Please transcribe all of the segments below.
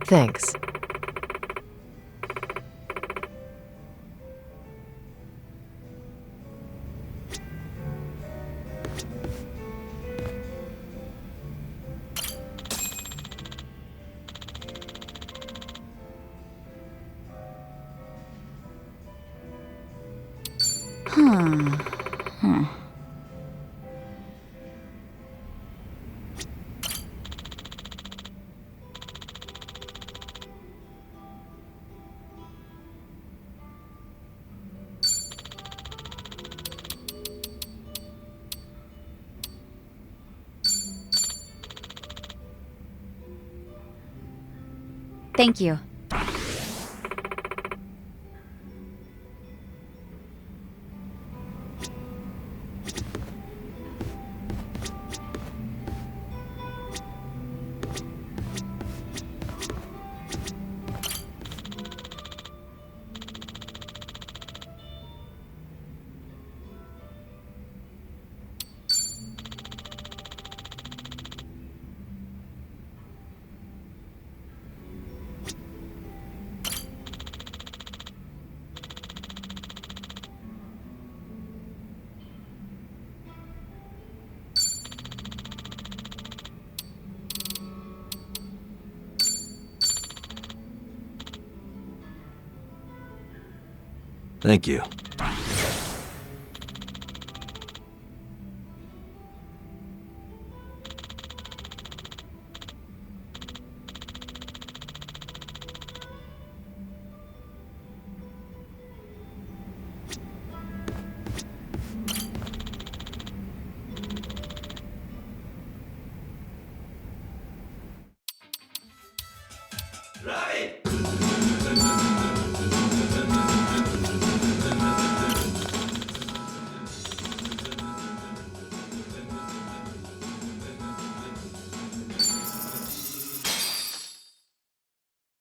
Thanks. Thank you. Thank you.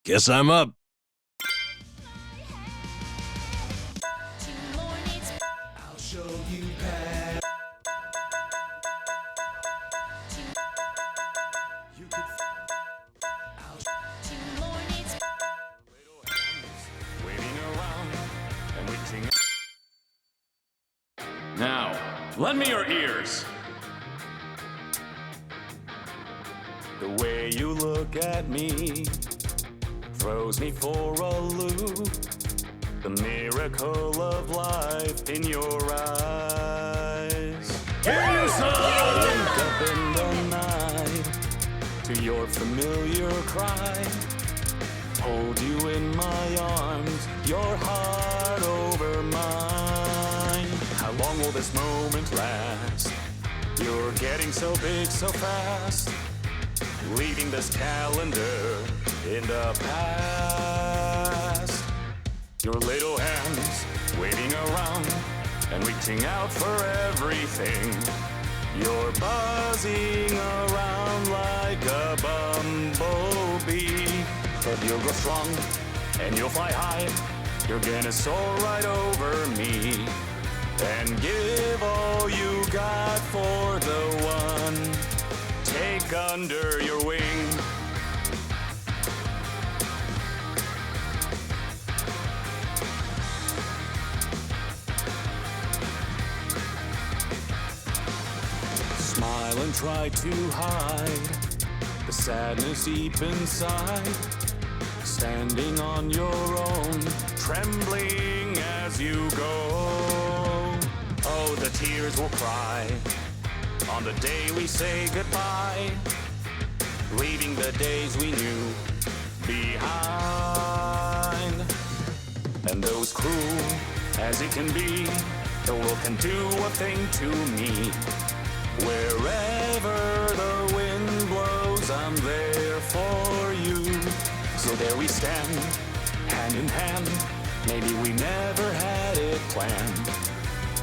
Guess I'm up. I'll show you Pat. You could Waiting around and waiting. Now, lend me your ears. The way you look at me throws me for a loop. The miracle of life in your eyes. Hear you wake up in the night to your familiar cry. Hold you in my arms, your heart over mine. How long will this moment last? You're getting so big so fast, leaving this calendar in the past. Your little hands waiting around and reaching out for everything. You're buzzing around like a bumblebee. But you'll grow strong and you'll fly high. You're gonna soar right over me and give all you got for the one. Take under your wing. Smile and try to hide the sadness deep inside. Standing on your own, trembling as you go. Oh, the tears will cry on the day we say goodbye, leaving the days we knew behind. And though as cruel as it can be, the world can do a thing to me. Wherever the wind blows, I'm there for you. So there we stand, hand in hand. Maybe we never had it planned,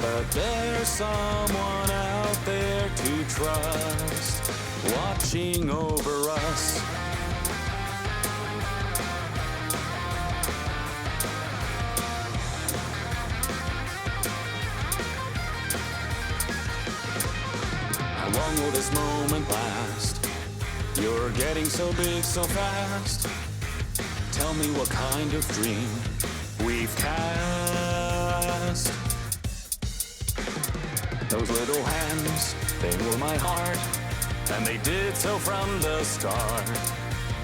but there's someone out there to trust, watching over us. How long will this moment last? You're getting so big so fast, tell me what kind of dream we've cast. Those little hands, they were my heart, and they did so from the start.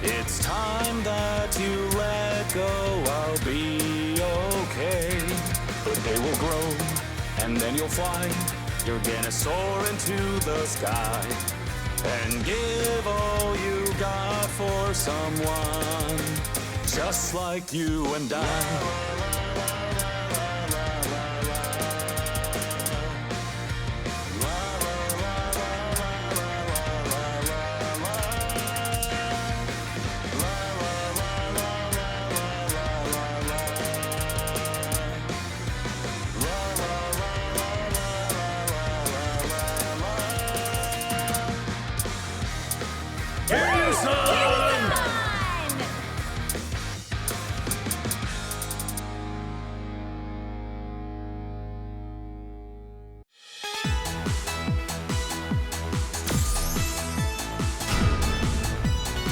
It's time that you let go, I'll be okay. But they will grow, and then you'll fly. You're gonna soar into the sky and give all you got for someone just like you and I.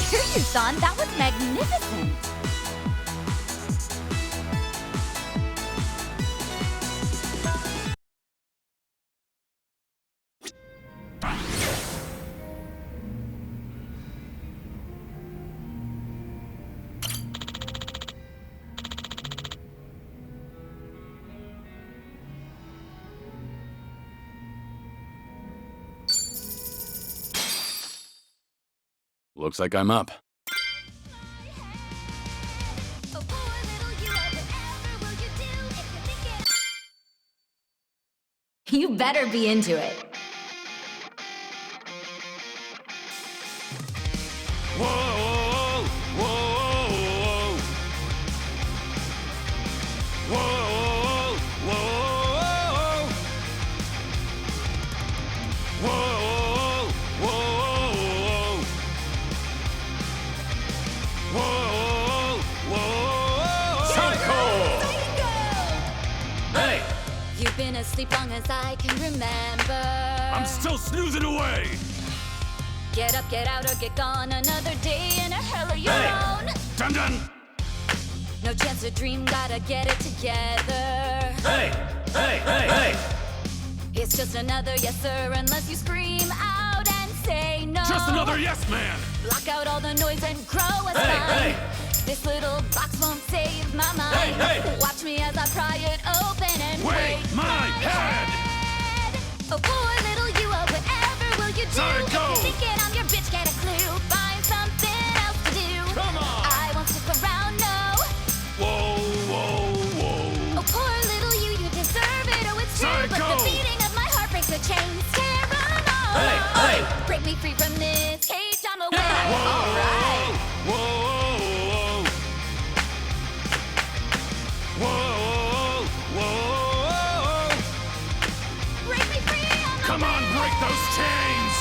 Hear you, son. That was magnificent. Looks like I'm up. You better be into it. Whoa, whoa, whoa, whoa, whoa, whoa, whoa, whoa, whoa. Psycho! Hey! You've been asleep long as I can remember. I'm still snoozing away! Get up, get out, or get gone. Another day in a hell of your Hey! own. Done done! No chance to dream, gotta get it together. Hey! Hey! Hey! Hey! It's just another yes sir, unless you scream out and say no. Just another yes man! Block out all the noise and grow a Hey, sign. hey. This little box won't save my mind. Hey, hey. Watch me as I pry it open and Wait my head! Oh, poor little you, oh, whatever will you do? Psycho. If you're thinking I'm your bitch, get a clue. Find something else to do. Come on. I won't stick around, no. Whoa, whoa, whoa! Oh, poor little you, you deserve it, oh, it's true. But Psycho. the beating of my heart breaks the chains, tear 'em off. Hey, hey. Break me free from this cage, I'm away. Yeah. All right. Whoa, whoa, whoa! Break me free, I'm Come on, break those chains!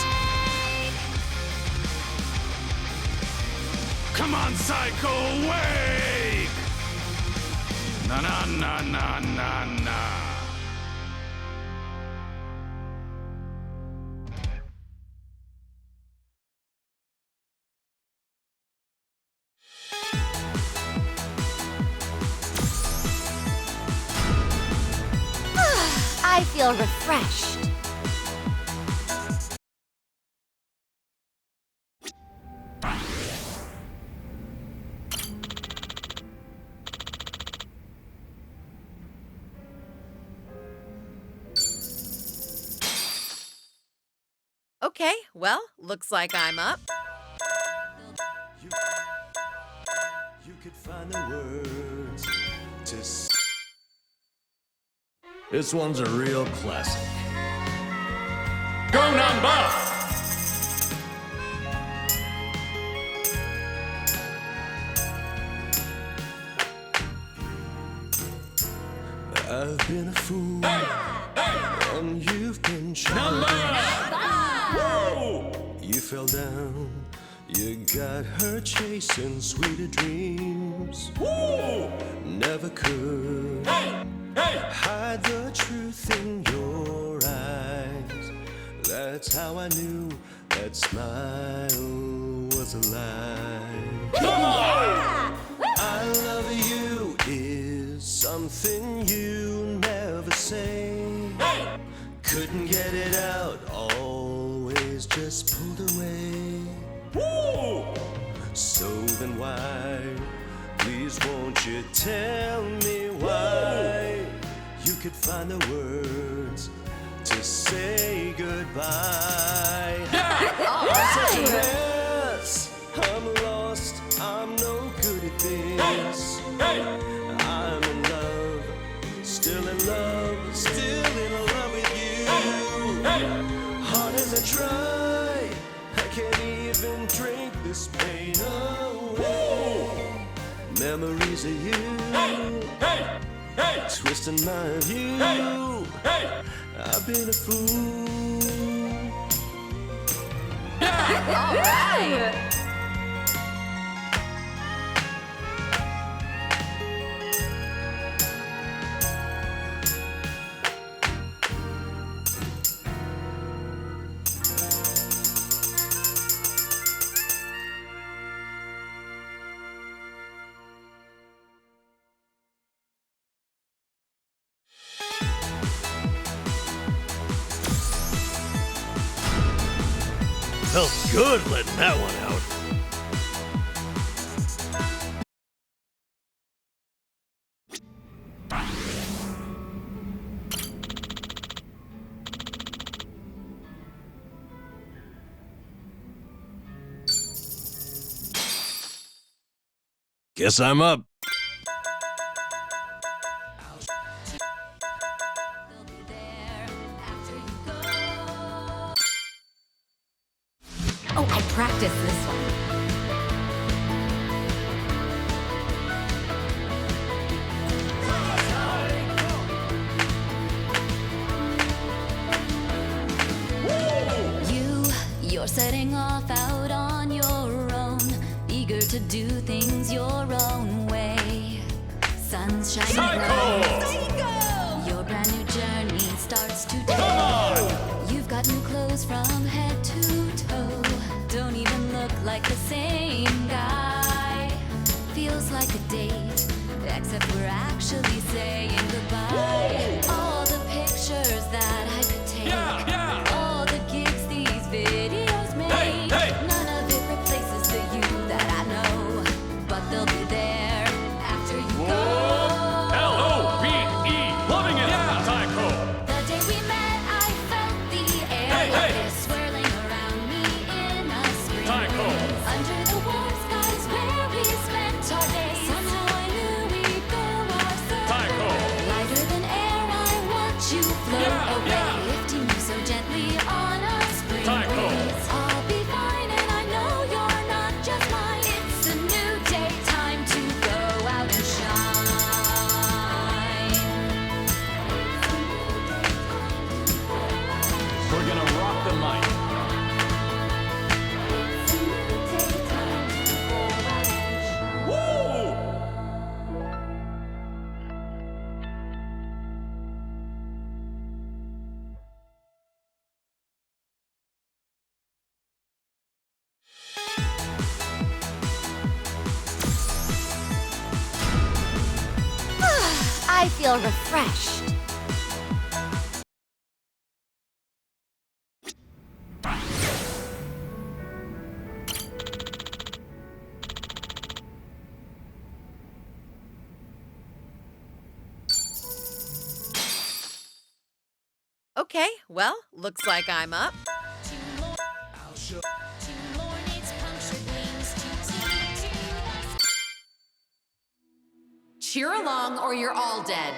Come on, Psycho, wake! Na na na na na na. I feel refreshed. Okay, well, looks like I'm up. You could find the words to say. This one's a real classic. Go number! I've been a fool, and you've been charmed. Whoa! You fell down, you got her chasing sweeter dreams. Woo! Never could hide the truth in your eyes. That's how I knew that smile was a lie. Come on! I love you is something you never say. Couldn't get it out, always just pulled away. So then why, please won't you tell me why you could find the words to say goodbye. Such a mess, I'm lost, I'm no good at this. I'm in love, still in love, still in love with you. Hard as I try, I can't even drink this pain away. Memories of you, twisting my view. I've been a fool. All right. Felt good letting that one out. Guess I'm up. They'll be there after you go. Oh, I practiced this one. You're setting off out on your own, eager to do things your own way. Sun's shining bright. Your brand new journey starts today. You've got new clothes from head to toe. Don't even look like the same guy. Feels like a date, except we're actually saying goodbye. All the pictures that I could take, all the gigs these videos make, none of it replaces the you that I know. But they'll be there after you go. L-O-V-E, loving it, Taiko. The day we met, I felt the air like this swirling around me in a spring Taiko. breeze. Under the warm skies where we spent our days, somehow I knew we'd go our separate Taiko. ways. Lighter than air, I watch you float away, lifting you so gently on a spring Taiko. breeze. I'll be fine, and I know you're not just mine. It's a new day, time to go out and shine. We're gonna rock the mic. I feel refreshed. Okay, well, looks like I'm up. Cheer along or you're all dead.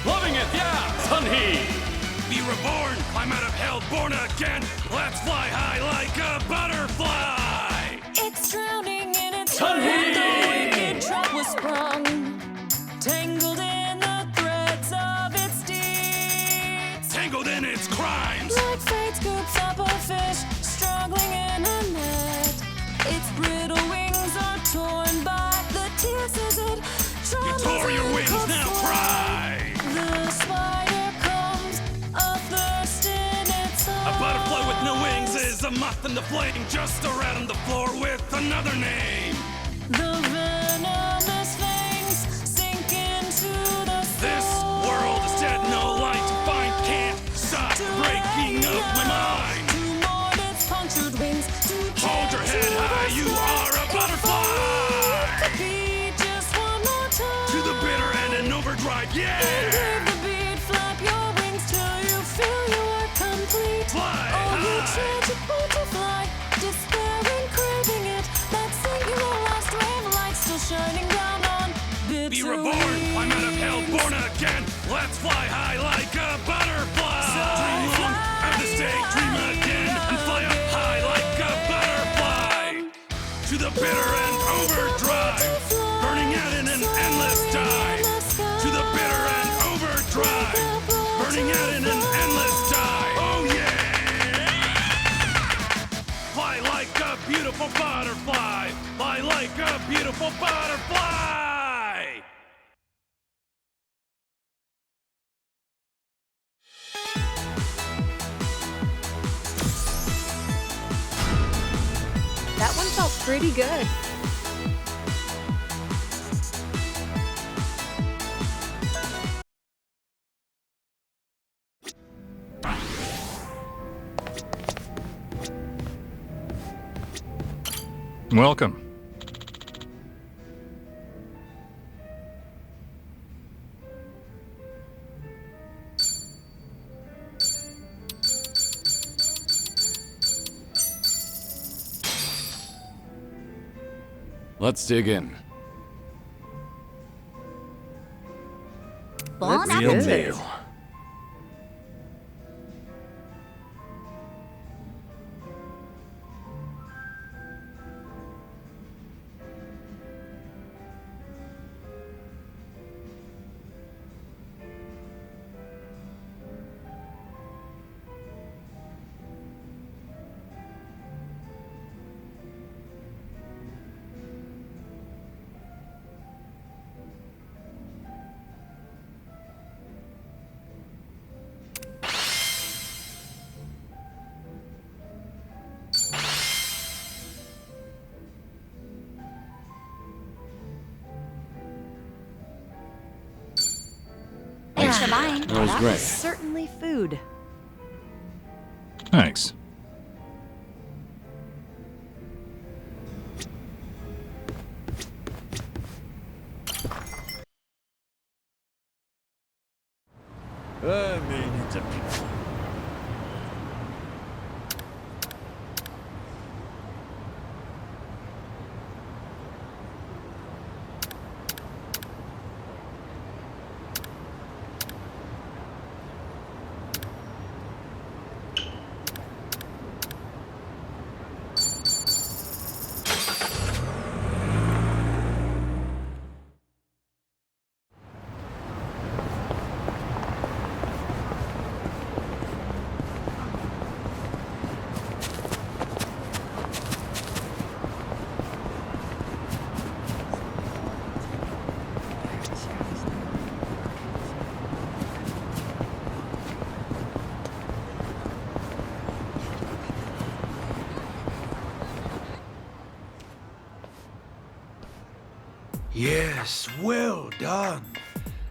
Loving it, Sunhee. Be reborn, climb out of hell, born again. Let's fly high like a butterfly. It's drowning in its Sunhee. The wicked trap was sprung, tangled in the threads of its deeds. Tangled in its crimes. Like fate scoops up a fish, struggling in a net. Its brittle wings are torn by the tears as it You trembles tore your and wings, cuts now away. cry. The spider comes up the moth in the flame, just around the floor with another name. The venomous fangs sink into the soul. This world is dead, no light to find. Can't stop breaking up my mind. To mourn its punctured wings. To Hold your head high, you are a butterfly. beat just one more time. To the bitter end and overdrive, And yeah. give the beat, flap your wings till you feel you are complete. Fly Oh, you high. tragic butterfly, despairing, craving it. That singular last wave light still shining down on bitter Be reborn, I'm out of hell, born again. Let's fly high like a butterfly. Dream long, have this day, dream again, and fly up high like a butterfly. To the bitter end, overdrive, burning out in an endless dive. To the bitter end, overdrive, burning out in an endless dive. Oh yeah! Fly like a beautiful butterfly. Fly like a beautiful butterfly. That one felt pretty good. Welcome. Let's dig in. Bon Looks Real appetit. good. meal. Thanks for buying. That was That great. was certainly food. Thanks. I mean, it's a Yes, well done.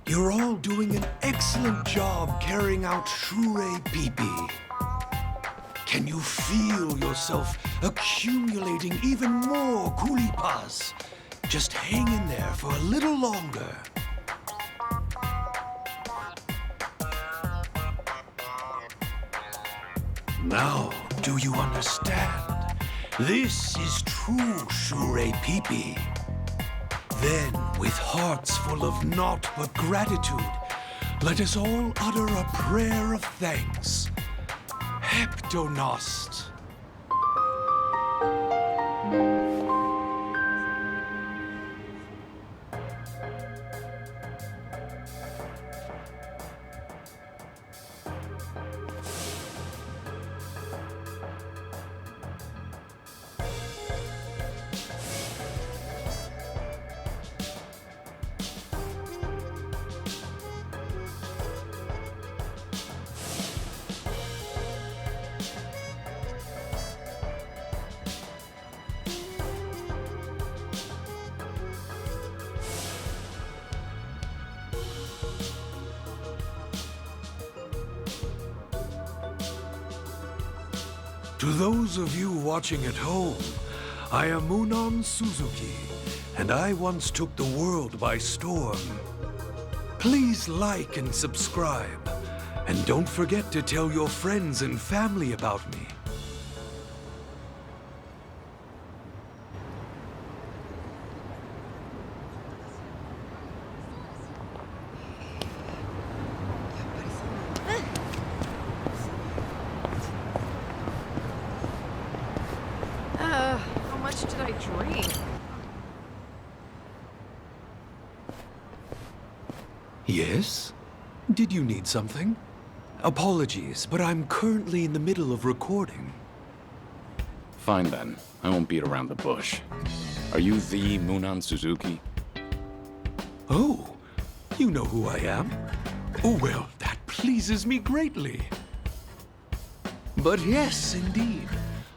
You're all doing an excellent job carrying out Shure Pipi. Can you feel yourself accumulating even more kulipas? Just hang in there for a little longer. Now, do you understand? This is true Shure Pipi. Then, with hearts full of naught but gratitude, let us all utter a prayer of thanks. Heptonost. To those of you watching at home, I am Munan Suzuki, and I once took the world by storm. Please like and subscribe, and don't forget to tell your friends and family about me. How much did I drink? Yes? Did you need something? Apologies, but I'm currently in the middle of recording. Fine then. I won't beat around the bush. Are you the Munan Suzuki? Oh, you know who I am? Oh, well, that pleases me greatly. But yes, indeed,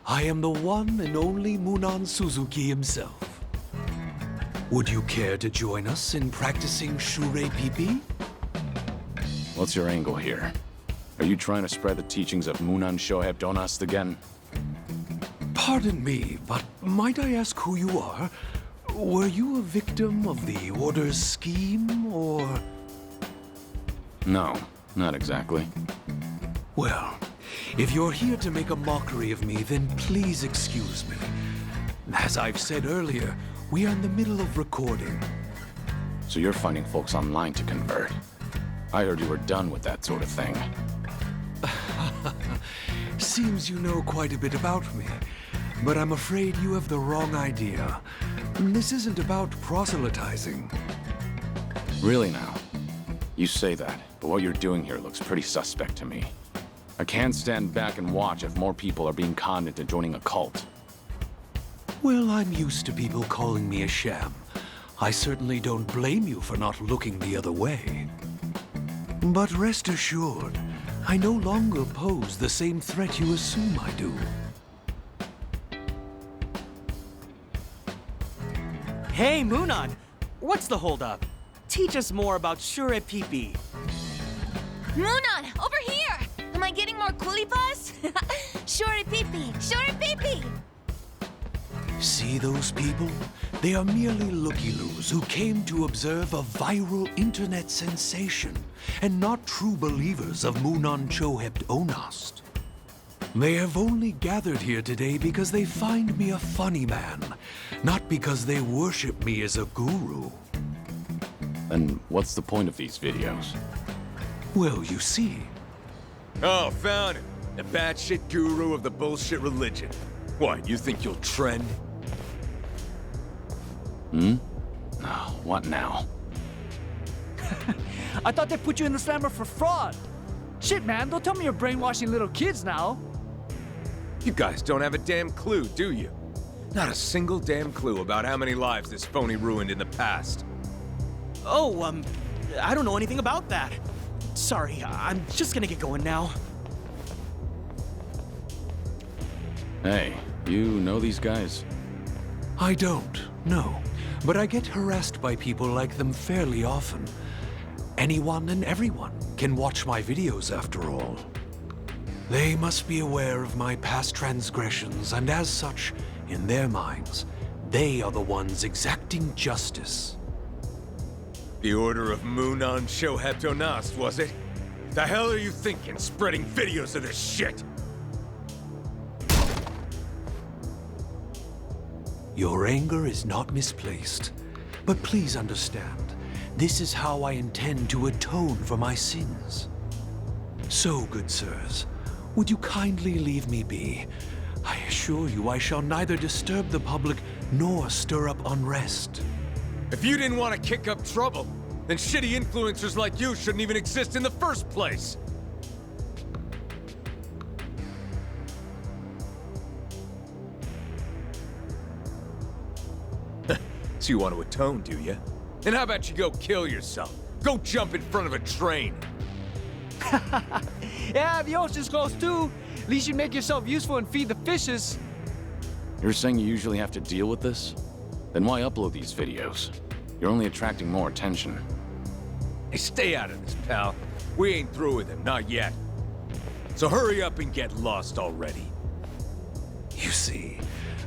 I am the one and only Munan Suzuki himself. Would you care to join us in practicing Shure Pipi? What's your angle here? Are you trying to spread the teachings of Munan Shohei Donast again? Pardon me, but might I ask who you are? Were you a victim of the Order's scheme, or...? No, not exactly. Well, if you're here to make a mockery of me, then please excuse me. As I've said earlier, we are in the middle of recording. So you're finding folks online to convert. I heard you were done with that sort of thing. Seems you know quite a bit about me, but I'm afraid you have the wrong idea. This isn't about proselytizing. Really now? You say that, but what you're doing here looks pretty suspect to me. I can't stand back and watch if more people are being conned into joining a cult. Well, I'm used to people calling me a sham. I certainly don't blame you for not looking the other way. But rest assured, I no longer pose the same threat you assume I do. Hey, Munan! What's the holdup? Teach us more about Shure Pipi. Munan, over here! Am I getting more kulipas? Shure Pipi! Shure Pipi! See those people? They are merely looky-loos who came to observe a viral internet sensation and not true believers of Munan Shohei Donast. They have only gathered here today because they find me a funny man, not because they worship me as a guru. Then what's the point of these videos? Well, you see, Oh, found him. The batshit guru of the bullshit religion. What, you think you'll trend? Oh, what now? I thought they put you in the slammer for fraud. Shit, man, don't tell me you're brainwashing little kids now. You guys don't have a damn clue, do you? Not a single damn clue about how many lives this phony ruined in the past. Oh, I don't know anything about that. Sorry, I'm just gonna get going now. Hey, you know these guys? I don't, no. But I get harassed by people like them fairly often. Anyone and everyone can watch my videos after all. They must be aware of my past transgressions, and as such, in their minds, they are the ones exacting justice. The Order of Munan Shohei Donast, was it? The hell are you thinking, spreading videos of this shit? Your anger is not misplaced, but please understand, this is how I intend to atone for my sins. So, good sirs, would you kindly leave me be? I assure you I shall neither disturb the public nor stir up unrest. If you didn't want to kick up trouble, then shitty influencers like you shouldn't even exist in the first place. So you want to atone, do you? Then how about you go kill yourself? Go jump in front of a train. Yeah, the ocean's close too. At least you make yourself useful and feed the fishes. You're saying you usually have to deal with this? Then why upload these videos? You're only attracting more attention. Hey, stay out of this, pal. We ain't through with him, not yet. So hurry up and get lost already. You see,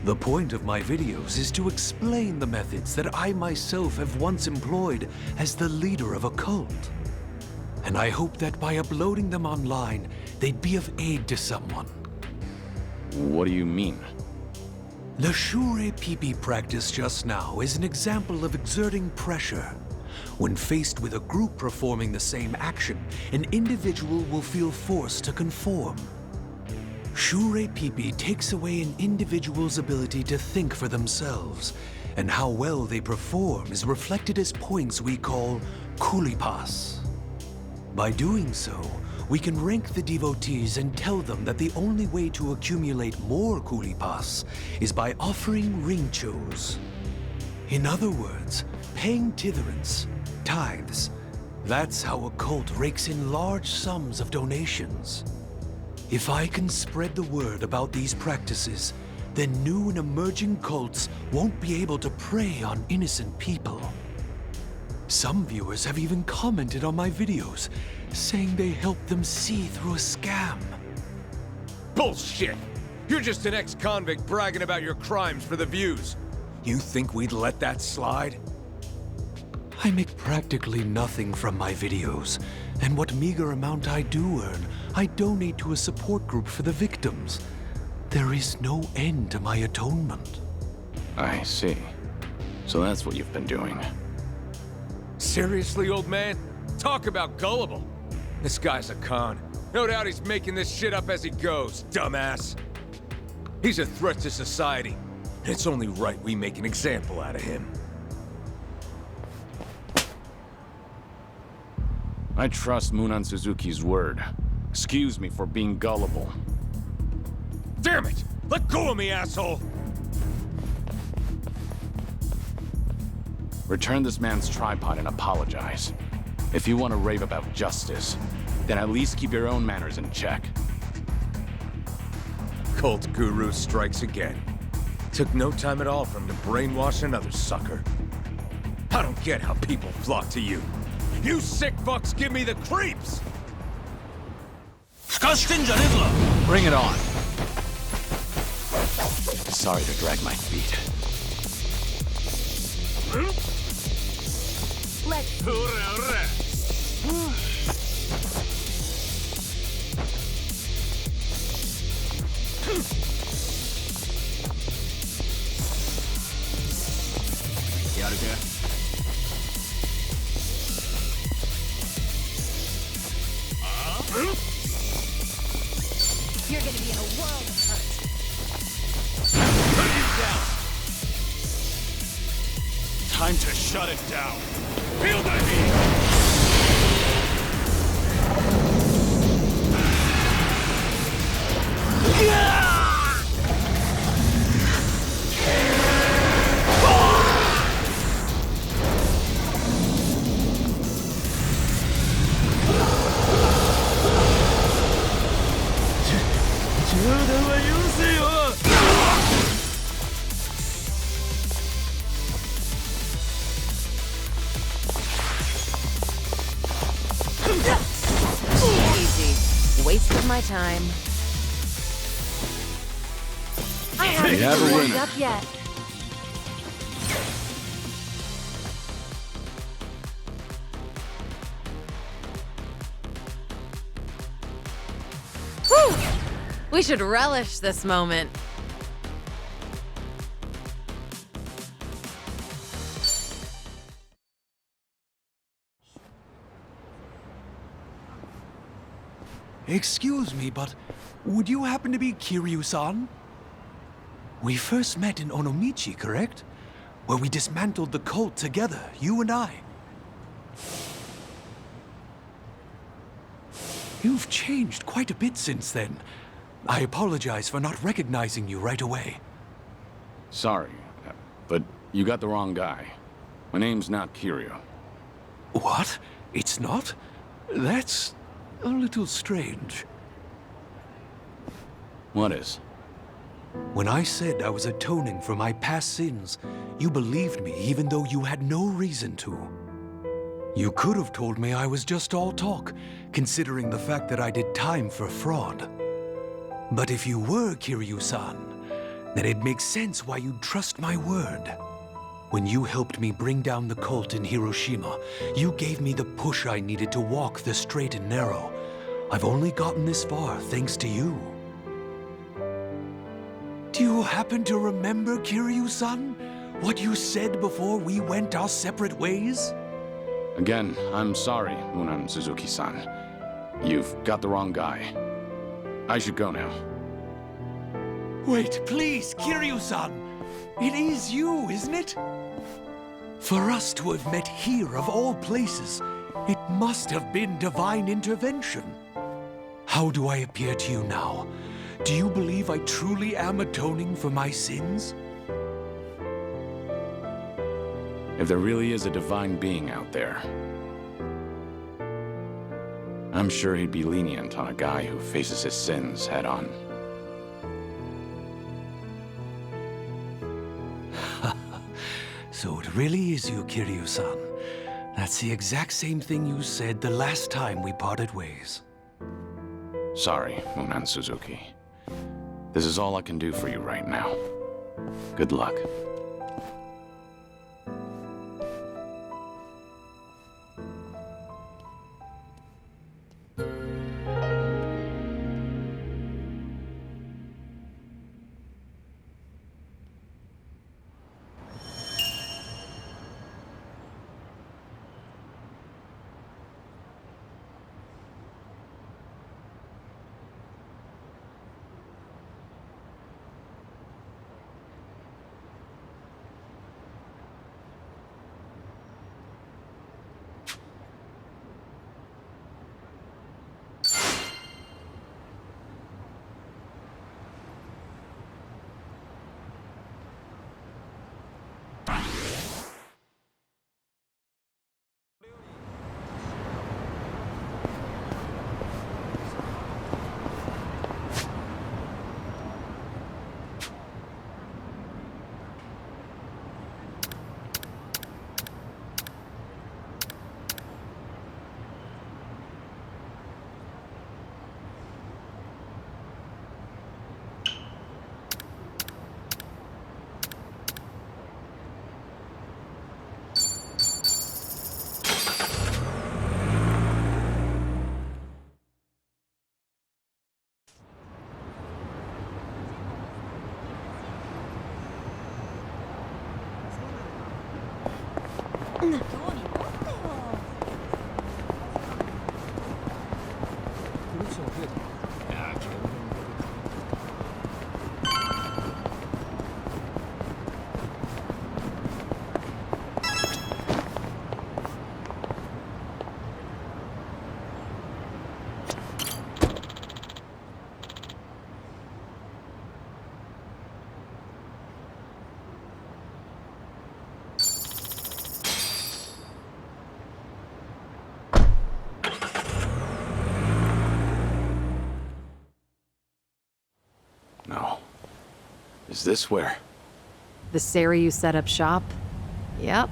the point of my videos is to explain the methods that I myself have once employed as the leader of a cult. And I hope that by uploading them online, they'd be of aid to someone. What do you mean? The Shure Pipi practice just now is an example of exerting pressure. When faced with a group performing the same action, an individual will feel forced to conform. Shure Pipi takes away an individual's ability to think for themselves, and how well they perform is reflected as points we call kulipas. By doing so, we can rank the devotees and tell them that the only way to accumulate more kulipas is by offering ringchos. In other words, paying titherance, tithes. That's how a cult rakes in large sums of donations. If I can spread the word about these practices, then new and emerging cults won't be able to prey on innocent people. Some viewers have even commented on my videos, saying they helped them see through a scam. Bullshit! You're just an ex-convict bragging about your crimes for the views. You think we'd let that slide? I make practically nothing from my videos, and what meager amount I do earn, I donate to a support group for the victims. There is no end to my atonement. I see. So that's what you've been doing. Seriously, old man? Talk about gullible. This guy's a con. No doubt he's making this shit up as he goes, dumbass. He's a threat to society, and it's only right we make an example out of him. I trust Munan Suzuki's word. Excuse me for being gullible. Damn it! Let go of me, asshole! Return this man's tripod and apologize. If you want to rave about justice, then at least keep your own manners in check. Cult guru strikes again. Took no time at all for him to brainwash another sucker. I don't get how people flock to you. You sick fucks give me the creeps! Bring it on. Sorry to drag my feet. You're gonna be in a world of hurt. Time to shut it down. Feel the heat! Easy. Waste of my time. I haven't have a even winner. warmed up yet. Whew! We should relish this moment. Excuse me, but would you happen to be Kiryu-san? We first met in Onomichi, correct? Where we dismantled the cult together, you and I. You've changed quite a bit since then. I apologize for not recognizing you right away. Sorry, but you got the wrong guy. My name's not Kiryu. What? It's not? That's a little strange. What is? When I said I was atoning for my past sins, you believed me even though you had no reason to. You could have told me I was just all talk, considering the fact that I did time for fraud. But if you were Kiryu-san, then it makes sense why you'd trust my word. When you helped me bring down the cult in Hiroshima, you gave me the push I needed to walk the straight and narrow. I've only gotten this far thanks to you. Do you happen to remember, Kiryu-san? What you said before we went our separate ways? Again, I'm sorry, Munan Suzuki-san. You've got the wrong guy. I should go now. Wait, please, Kiryu-san! It is you, isn't it? For us to have met here of all places, it must have been divine intervention. How do I appear to you now? Do you believe I truly am atoning for my sins? If there really is a divine being out there, I'm sure he'd be lenient on a guy who faces his sins head on. So it really is you, Kiryu-san. That's the exact same thing you said the last time we parted ways. Sorry, Munan Suzuki. This is all I can do for you right now. Good luck. No. Is this where? The Seiryu set up shop? Yep.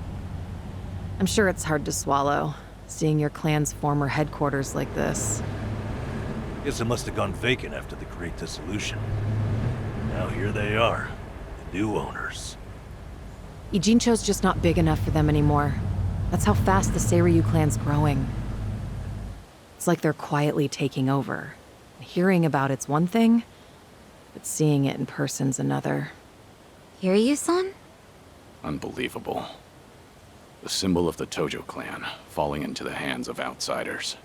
I'm sure it's hard to swallow, seeing your clan's former headquarters like this. Guess it must have gone vacant after the Great Dissolution. Now here they are, the new owners. Ijincho's just not big enough for them anymore. That's how fast the Seiryu clan's growing. It's like they're quietly taking over. Hearing about it's one thing, but seeing it in person's another. Kiryu-san? Unbelievable. The symbol of the Tojo clan, falling into the hands of outsiders.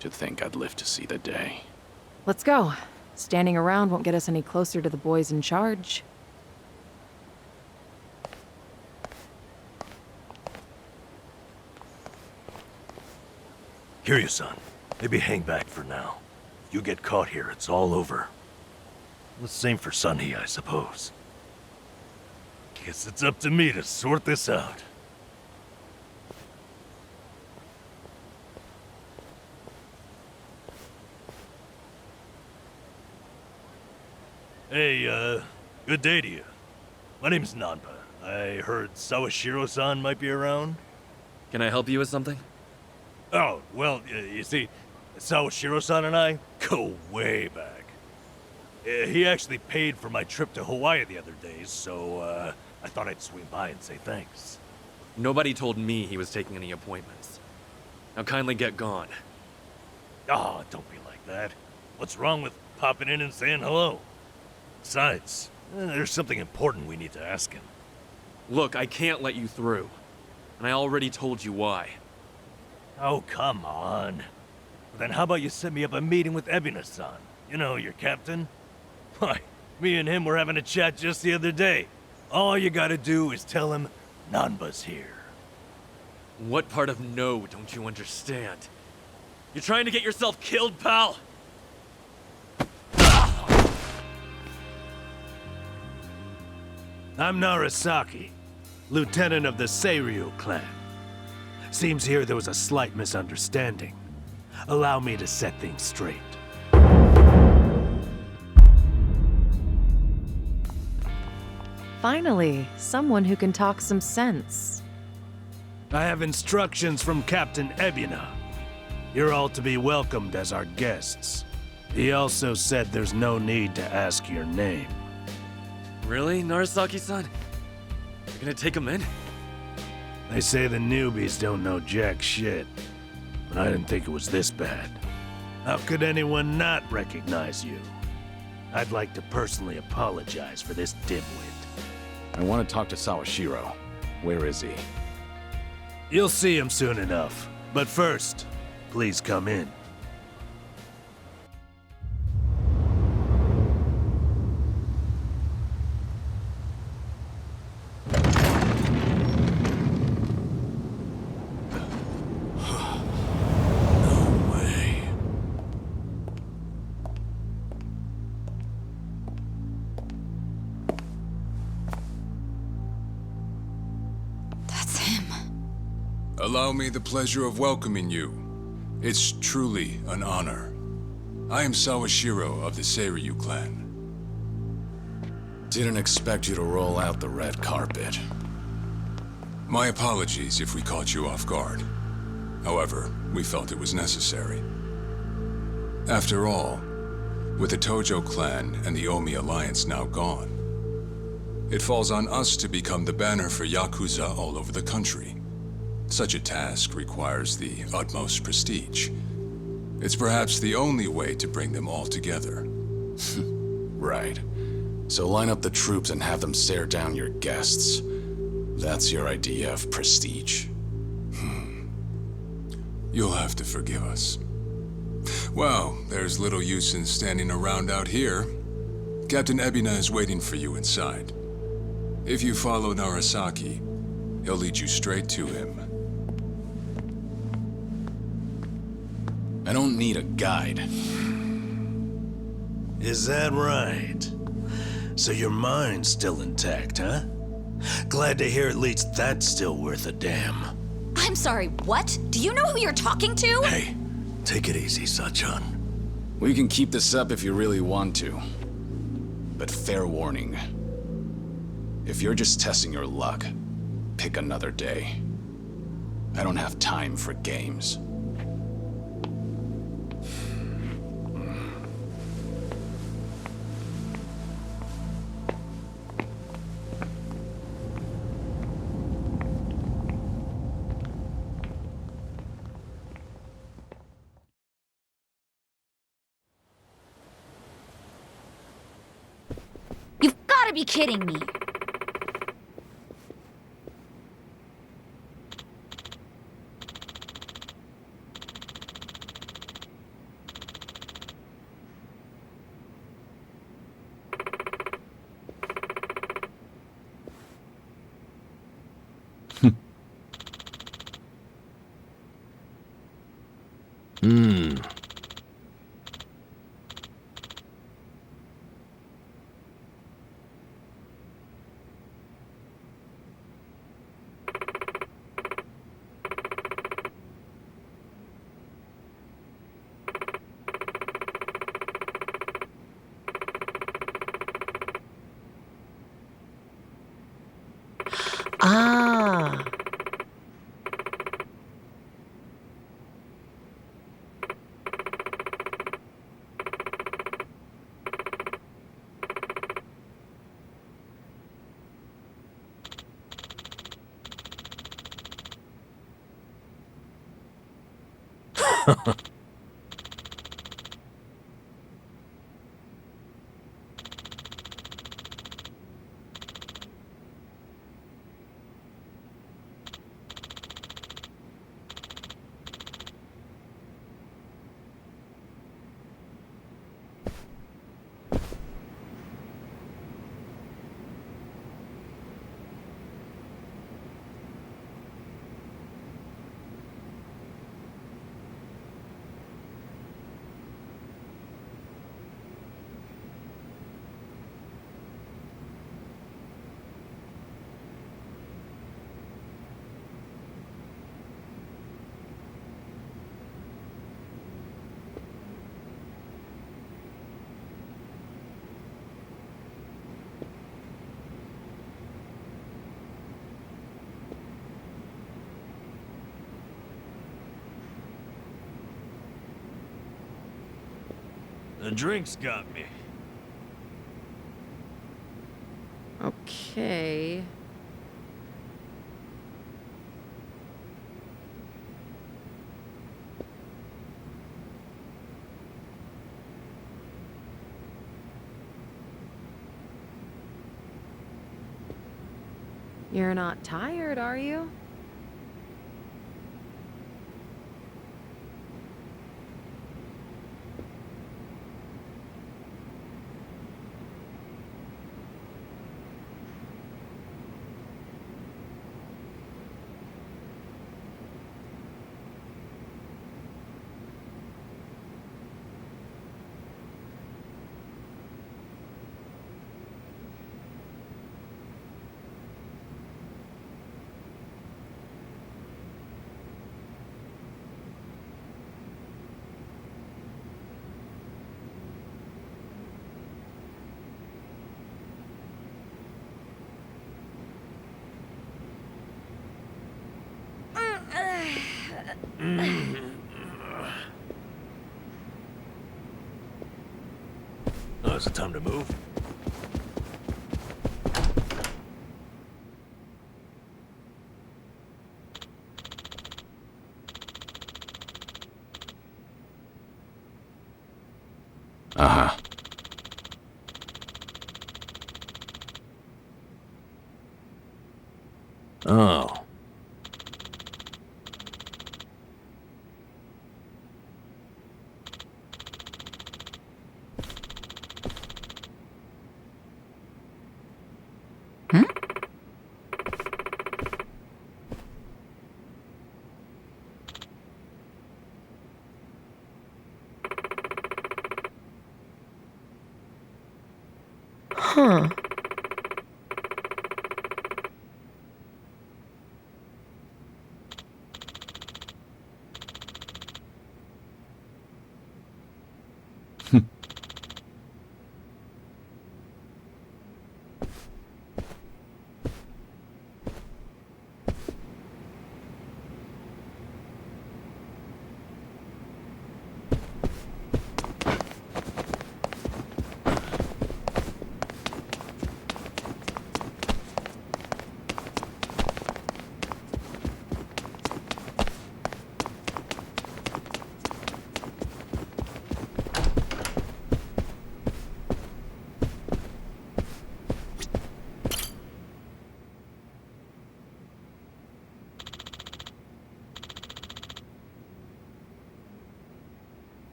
To think I'd live to see the day. Let's go. Standing around won't get us any closer to the boys in charge. Kiryu-san, maybe hang back for now. If you get caught here, it's all over. The same for Sunny, I suppose. Guess it's up to me to sort this out. Hey, good day to you. My name's Nanpa. I heard Sawashiro-san might be around. Can I help you with something? Oh, well, you see, Sawashiro-san and I go way back. He actually paid for my trip to Hawaii the other day, so I thought I'd swing by and say thanks. Nobody told me he was taking any appointments. Now kindly get gone. Oh, don't be like that. What's wrong with popping in and saying hello? Besides, there's something important we need to ask him. Look, I can't let you through. And I already told you why. Oh, come on. Then how about you set me up a meeting with Ebina-san? You know, your captain? Why, me and him were having a chat just the other day. All you gotta do is tell him Nanba's here. What part of no don't you understand? You're trying to get yourself killed, pal? I'm Narasaki, lieutenant of the Seiryu clan. Seems here there was a slight misunderstanding. Allow me to set things straight. Finally, someone who can talk some sense. I have instructions from Captain Ebina. You're all to be welcomed as our guests. He also said there's no need to ask your name. Really, Narasaki-san? You're gonna take him in? They say the newbies don't know jack shit, but I didn't think it was this bad. How could anyone not recognize you? I'd like to personally apologize for this dimwit. I want to talk to Sawashiro. Where is he? You'll see him soon enough. But first, please come in. Allow me the pleasure of welcoming you. It's truly an honor. I am Sawashiro of the Seiryu clan. Didn't expect you to roll out the red carpet. My apologies if we caught you off guard. However, we felt it was necessary. After all, with the Tojo clan and the Omi alliance now gone, it falls on us to become the banner for Yakuza all over the country. Such a task requires the utmost prestige. It's perhaps the only way to bring them all together. Right. So line up the troops and have them stare down your guests. That's your idea of prestige. You'll have to forgive us. Well, there's little use in standing around out here. Captain Ebina is waiting for you inside. If you follow Narasaki, he'll lead you straight to him. I don't need a guide. Is that right? So your mind's still intact, huh? Glad to hear at least that's still worth a damn. I'm sorry, what? Do you know who you're talking to? Hey, take it easy, Sachan. We can keep this up if you really want to. But fair warning. If you're just testing your luck, pick another day. I don't have time for games. You've gotta be kidding me. Ah. The drinks got me. Okay. You're not tired, are you? Oh, is it time to move? Uh-huh. Oh. Huh.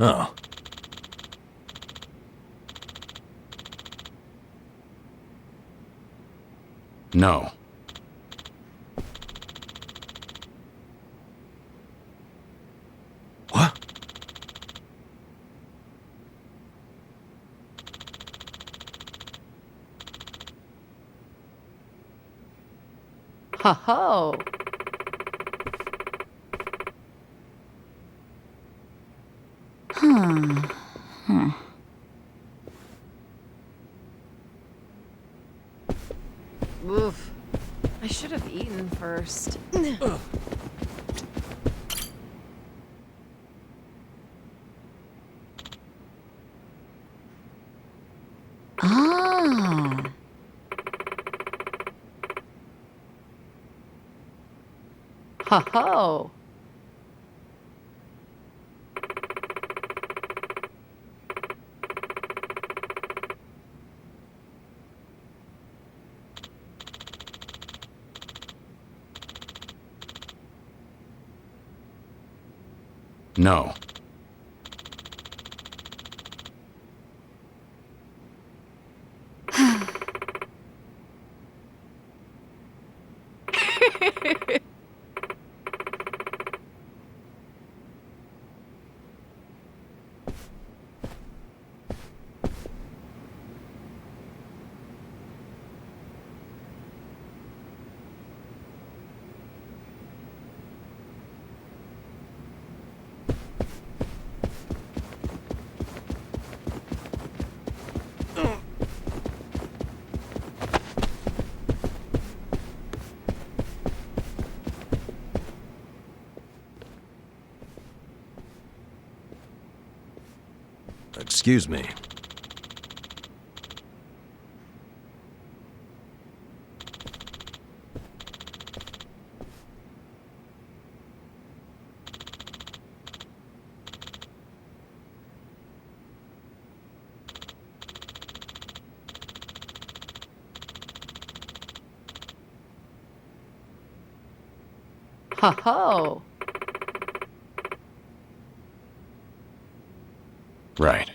Oh. No. What? Ho ho! Oof. I should have eaten first. Ah. Ho ho! No. Excuse me. Ho ho! Right.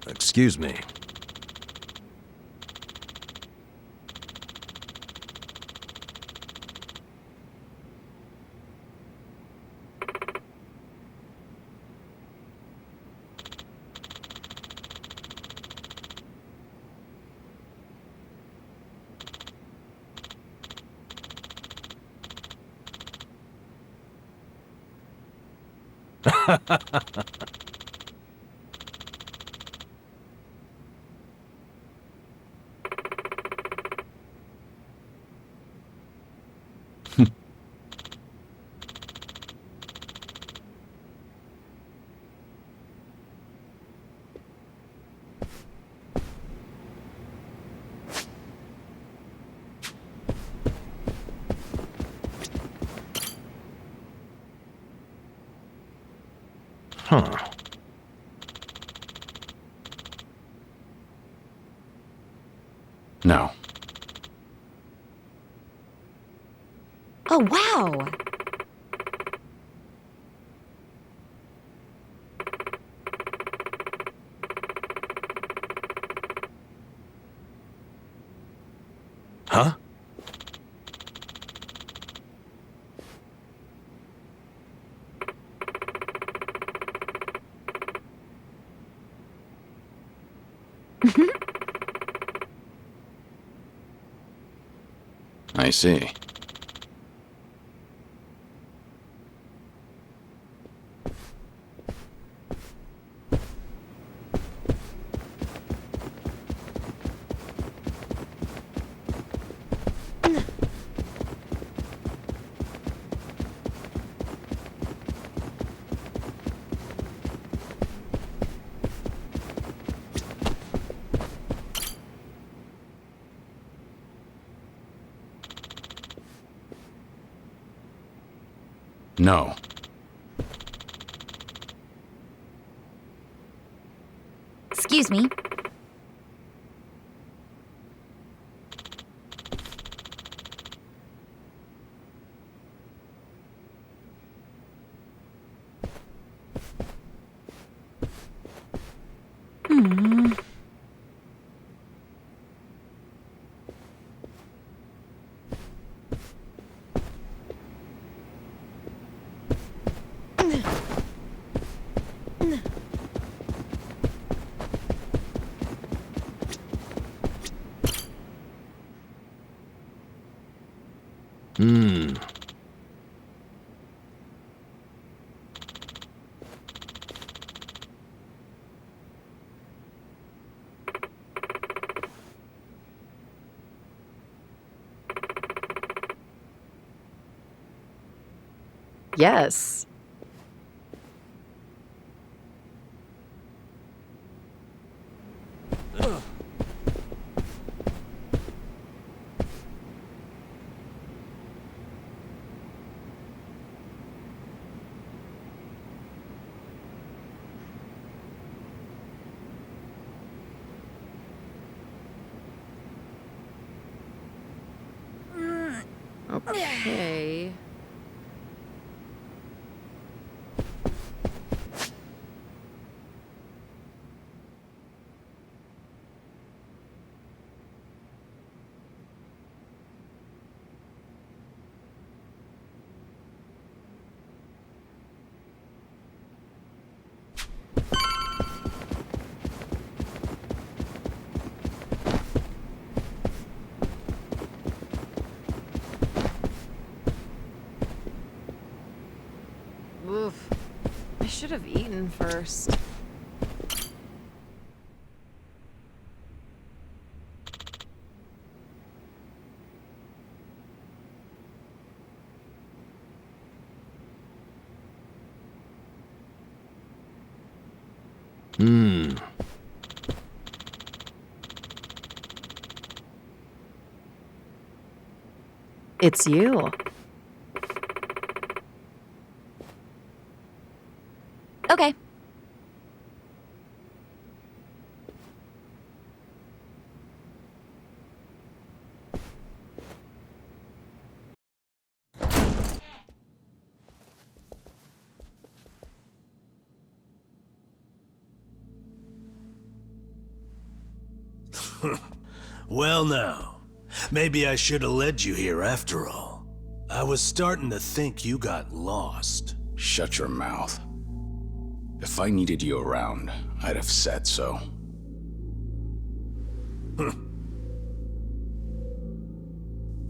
Excuse me. Huh. No. Oh, wow! Huh? I see. No. Excuse me. Hmm. Hmm. Yes. Okay. Oof. I should have eaten first. Hmm. It's you. Okay. Well now, maybe I should have led you here after all. I was starting to think you got lost. Shut your mouth. If I needed you around, I'd have said so.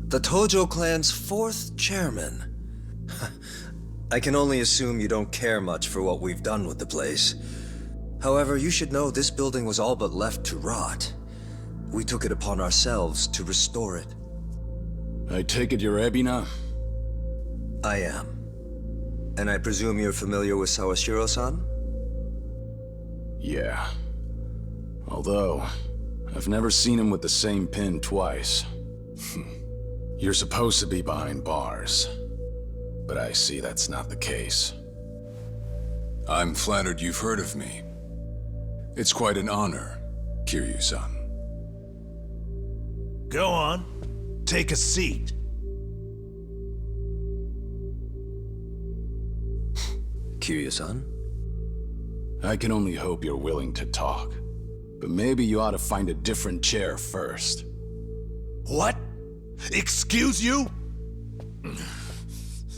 The Tojo clan's 4th chairman. I can only assume you don't care much for what we've done with the place. However, you should know this building was all but left to rot. We took it upon ourselves to restore it. I take it you're Ebina? I am. And I presume you're familiar with Sawashiro-san? Yeah. Although, I've never seen him with the same pin twice. You're supposed to be behind bars. But I see that's not the case. I'm flattered you've heard of me. It's quite an honor, Kiryu-san. Go on. Take a seat. Kiryu-san? I can only hope you're willing to talk. But maybe you ought to find a different chair first. What? Excuse you?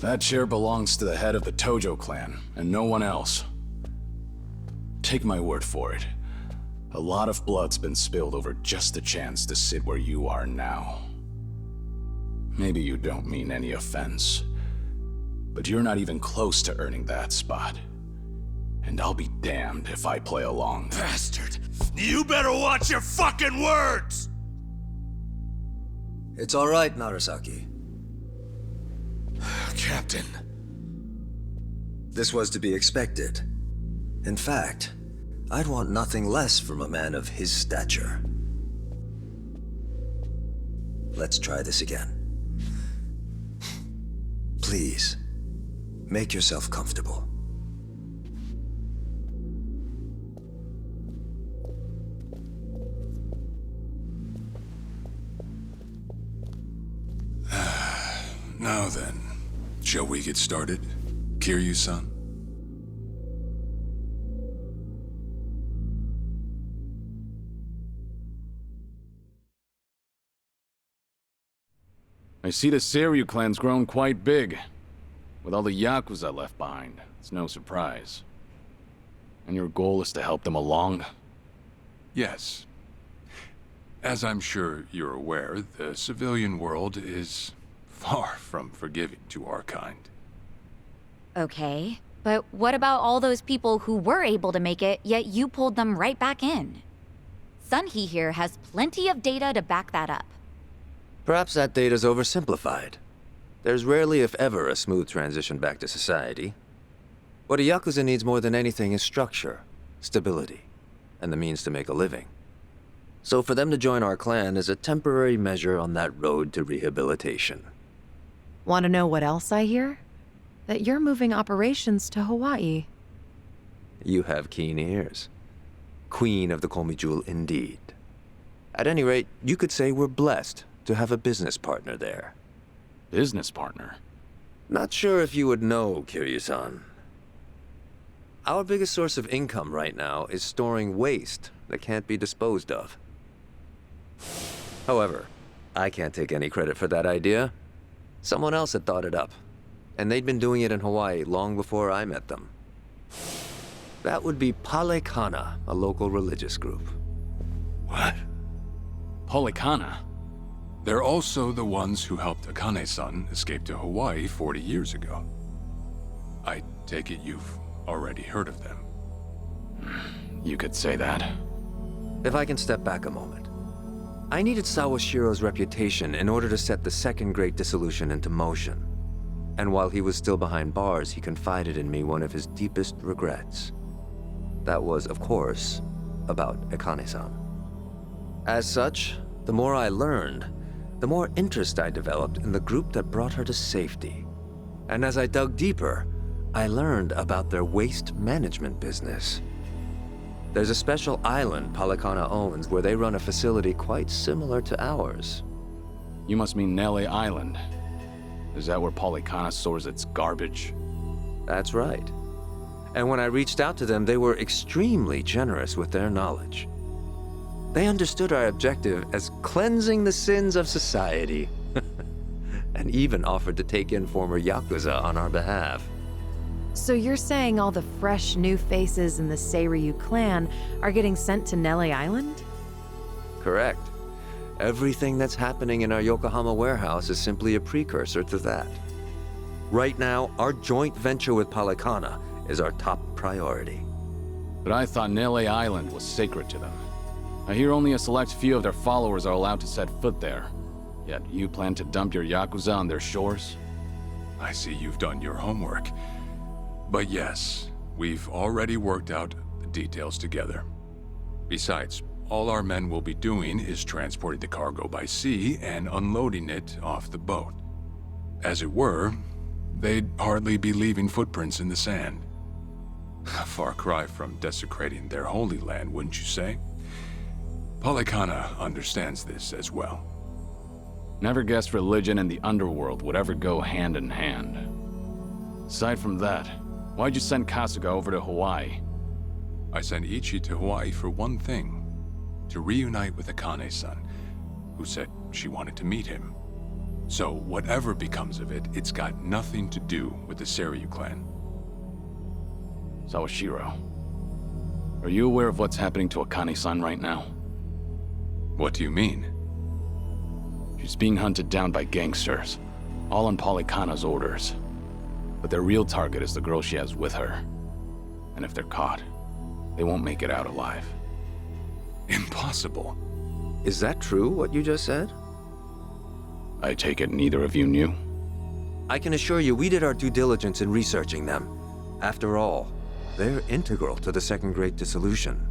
That chair belongs to the head of the Tojo clan, and no one else. Take my word for it. A lot of blood's been spilled over just a chance to sit where you are now. Maybe you don't mean any offense, but you're not even close to earning that spot. And I'll be damned if I play along. Bastard! You better watch your fucking words! It's all right, Narasaki. Captain. This was to be expected. In fact, I'd want nothing less from a man of his stature. Let's try this again. Please, make yourself comfortable. Now then, shall we get started, Kiryu-san? I see the Seiryu clan's grown quite big. With all the Yakuza left behind, it's no surprise. And your goal is to help them along? Yes. As I'm sure you're aware, the civilian world is far from forgiving to our kind. Okay, but what about all those people who were able to make it, yet you pulled them right back in? Sunhee here has plenty of data to back that up. Perhaps that data's oversimplified. There's rarely, if ever, a smooth transition back to society. What a Yakuza needs more than anything is structure, stability, and the means to make a living. So for them to join our clan is a temporary measure on that road to rehabilitation. Want to know what else I hear? That you're moving operations to Hawaii. You have keen ears. Queen of the Komi Jewel indeed. At any rate, you could say we're blessed to have a business partner there. Business partner? Not sure if you would know, Kiryu-san. Our biggest source of income right now is storing waste that can't be disposed of. However, I can't take any credit for that idea. Someone else had thought it up, and they'd been doing it in Hawaii long before I met them. That would be Palekana, a local religious group. What? Palekana? They're also the ones who helped Akane-san escape to Hawaii 40 years ago. I take it you've already heard of them. You could say that. If I can step back a moment. I needed Sawashiro's reputation in order to set the second Great Dissolution into motion. And while he was still behind bars, he confided in me one of his deepest regrets. That was, of course, about Akane-san. As such, the more I learned, the more interest I developed in the group that brought her to safety. And as I dug deeper, I learned about their waste management business. There's a special island Palekana owns where they run a facility quite similar to ours. You must mean Nele Island. Is that where Palekana stores its garbage? That's right. And when I reached out to them, they were extremely generous with their knowledge. They understood our objective as cleansing the sins of society, and even offered to take in former Yakuza on our behalf. So you're saying all the fresh new faces in the Seiryu clan are getting sent to Nele Island? Correct. Everything that's happening in our Yokohama warehouse is simply a precursor to that. Right now, our joint venture with Palekana is our top priority. But I thought Nele Island was sacred to them. I hear only a select few of their followers are allowed to set foot there. Yet you plan to dump your Yakuza on their shores? I see you've done your homework. But yes, we've already worked out the details together. Besides, all our men will be doing is transporting the cargo by sea and unloading it off the boat. As it were, they'd hardly be leaving footprints in the sand. A far cry from desecrating their holy land, wouldn't you say? Polykhana understands this as well. Never guessed religion and the underworld would ever go hand in hand. Aside from that, why'd you send Kasuga over to Hawaii? I sent Ichi to Hawaii for one thing. To reunite with Akane-san, who said she wanted to meet him. So whatever becomes of it, it's got nothing to do with the Seiryu clan. Sawashiro, are you aware of what's happening to Akane-san right now? What do you mean? She's being hunted down by gangsters, all on Polykhana's orders. But their real target is the girl she has with her. And if they're caught, they won't make it out alive. Impossible. Is that true, what you just said? I take it neither of you knew? I can assure you we did our due diligence in researching them. After all, they're integral to the Second Great Dissolution.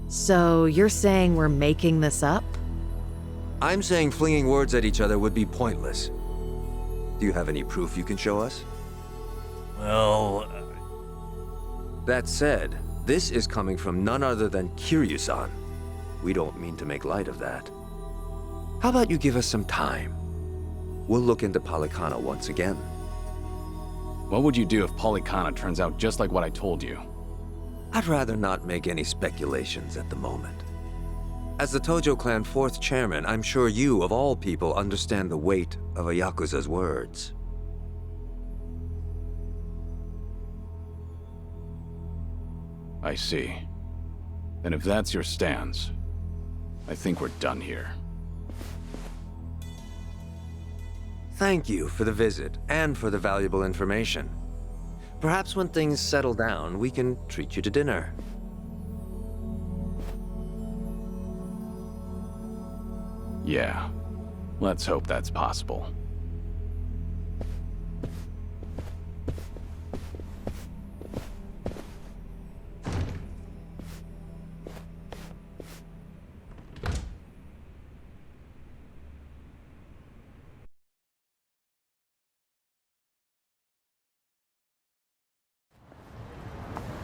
So you're saying we're making this up? I'm saying flinging words at each other would be pointless. Do you have any proof you can show us? Well... That said, this is coming from none other than Kiryu-san. We don't mean to make light of that. How about you give us some time? We'll look into Polykhana once again. What would you do if Polykhana turns out just like what I told you? I'd rather not make any speculations at the moment. As the Tojo clan 4th chairman, I'm sure you, of all people, understand the weight of a Yakuza's words. I see. Then if that's your stance, I think we're done here. Thank you for the visit, and for the valuable information. Perhaps when things settle down, we can treat you to dinner. Yeah, let's hope that's possible.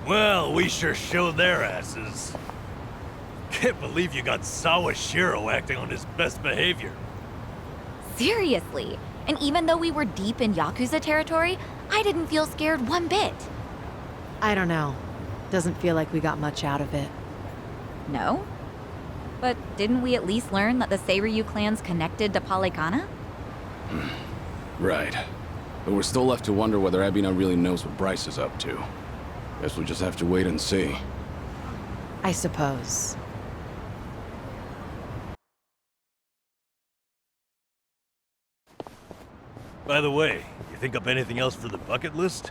Well, we sure showed their asses. Can't believe you got Sawashiro acting on his best behavior. Seriously. And even though we were deep in Yakuza territory, I didn't feel scared one bit. I don't know. Doesn't feel like we got much out of it. No? But didn't we at least learn that the Seiryu clan's connected to Polykhana? Right. But we're still left to wonder whether Ebina really knows what Bryce is up to. Guess we'll just have to wait and see. I suppose. By the way, you think up anything else for the bucket list?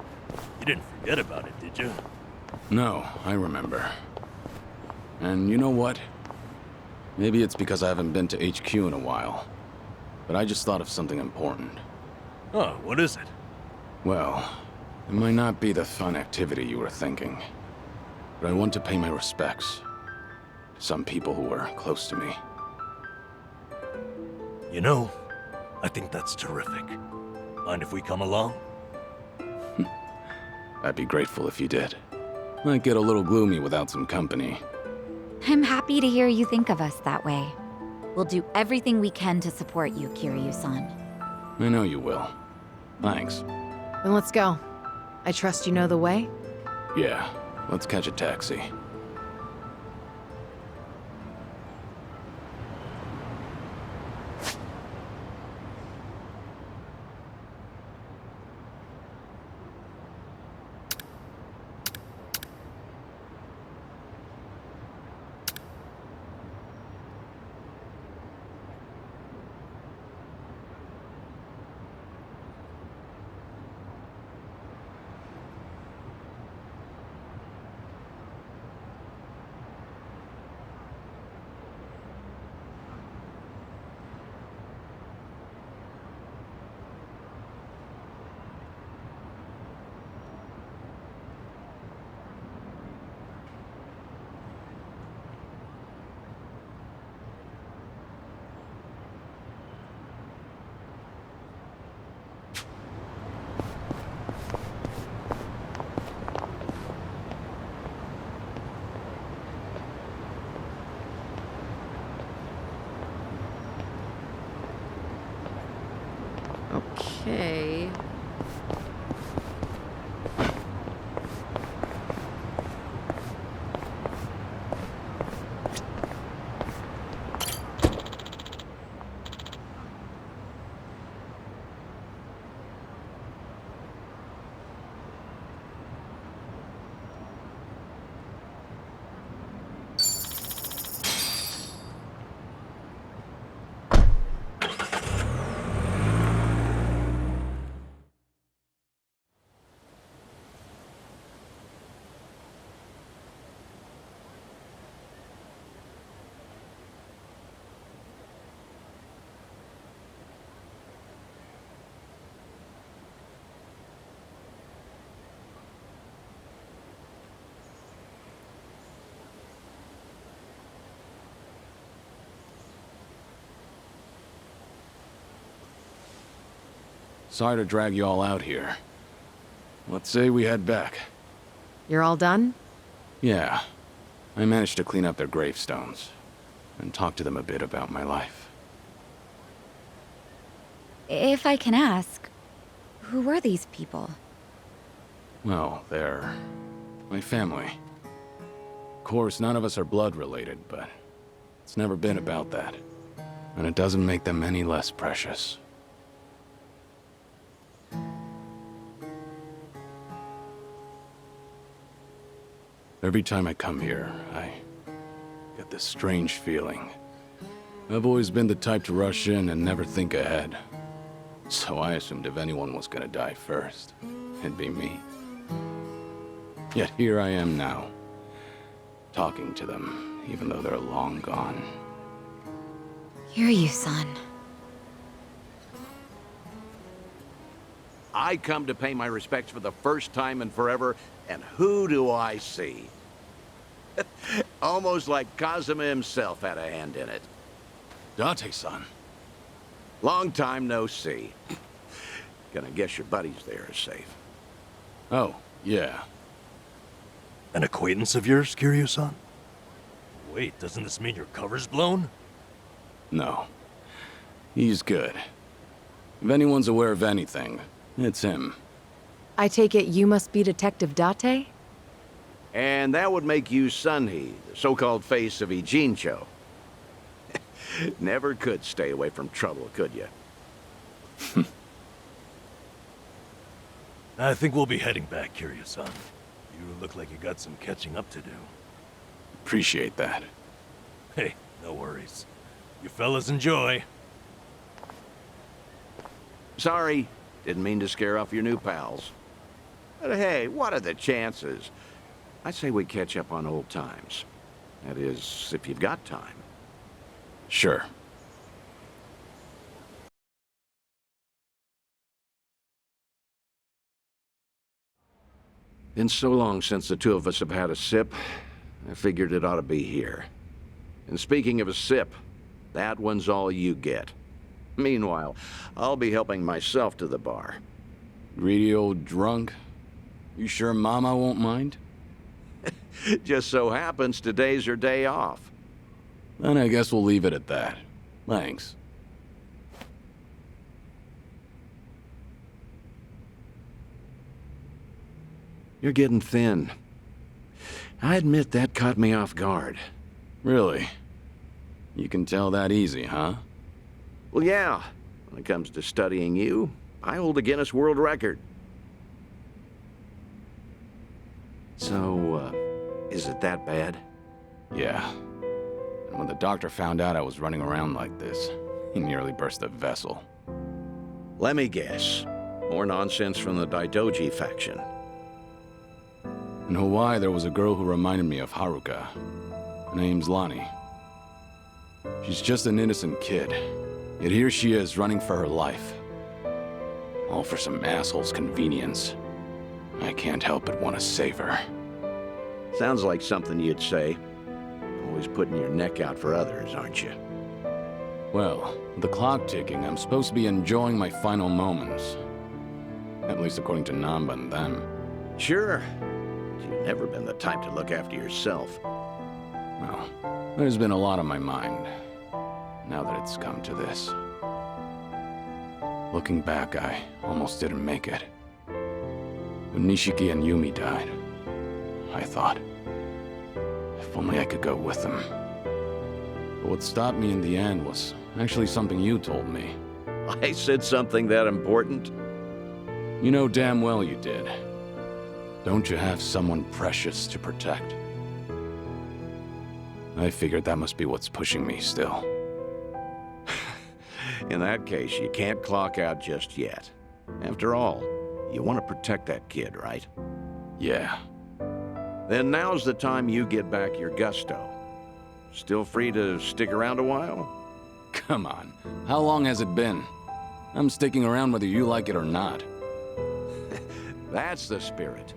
You didn't forget about it, did you? No, I remember. And you know what? Maybe it's because I haven't been to HQ in a while. But I just thought of something important. Oh, what is it? Well, it might not be the fun activity you were thinking. But I want to pay my respects to some people who were close to me. You know, I think that's terrific. Mind if we come along? I'd be grateful if you did. Might get a little gloomy without some company. I'm happy to hear you think of us that way. We'll do everything we can to support you, Kiryu-san. I know you will. Thanks. Then let's go. I trust you know the way? Yeah, let's catch a taxi. Okay. Sorry to drag you all out here. Let's say we head back. You're all done? Yeah. I managed to clean up their gravestones and talk to them a bit about my life. If I can ask, who were these people? Well, they're my family. Of course, none of us are blood related, but it's never been about that. And it doesn't make them any less precious. Every time I come here, I get this strange feeling. I've always been the type to rush in and never think ahead. So I assumed if anyone was gonna die first, it'd be me. Yet here I am now, talking to them, even though they're long gone. Hear you, son. I come to pay my respects for the first time in forever, and who do I see? Almost like Kazuma himself had a hand in it. Date-san. Long time no see. Gonna guess your buddies there are safe. Oh, yeah. An acquaintance of yours, Kiryu-san? Wait, doesn't this mean your cover's blown? No. He's good. If anyone's aware of anything, it's him. I take it you must be Detective Date? And that would make you Sunhee, the so-called face of Ijincho. Never could stay away from trouble, could you? I think we'll be heading back, Kiryu-san. You look like you got some catching up to do. Appreciate that. Hey, no worries. You fellas enjoy. Sorry, didn't mean to scare off your new pals. But hey, what are the chances? I say we catch up on old times. That is, if you've got time. Sure. Been so long since the two of us have had a sip, I figured it ought to be here. And speaking of a sip, that one's all you get. Meanwhile, I'll be helping myself to the bar. Greedy old drunk? You sure Mama won't mind? Just so happens today's her day off. Then I guess we'll leave it at that. Thanks. You're getting thin. I admit that caught me off guard. Really? You can tell that easy, huh? Well, yeah. When it comes to studying you, I hold a Guinness World Record. So, is it that bad? Yeah. And when the doctor found out I was running around like this, he nearly burst a vessel. Let me guess. More nonsense from the Daidoji faction. In Hawaii, there was a girl who reminded me of Haruka. Her name's Lonnie. She's just an innocent kid. Yet here she is, running for her life. All for some asshole's convenience. I can't help but want to save her. Sounds like something you'd say. Always putting your neck out for others, aren't you? Well, with the clock ticking, I'm supposed to be enjoying my final moments. At least according to Namba and them. Sure. You've never been the type to look after yourself. Well, there's been a lot on my mind, now that it's come to this. Looking back, I almost didn't make it. When Nishiki and Yumi died, I thought, if only I could go with them. But what stopped me in the end was actually something you told me. I said something that important? You know damn well you did. Don't you have someone precious to protect? I figured that must be what's pushing me still. In that case, you can't clock out just yet. After all, you want to protect that kid, right? Yeah. Then now's the time you get back your gusto. Still free to stick around a while? Come on. How long has it been? I'm sticking around whether you like it or not. That's the spirit.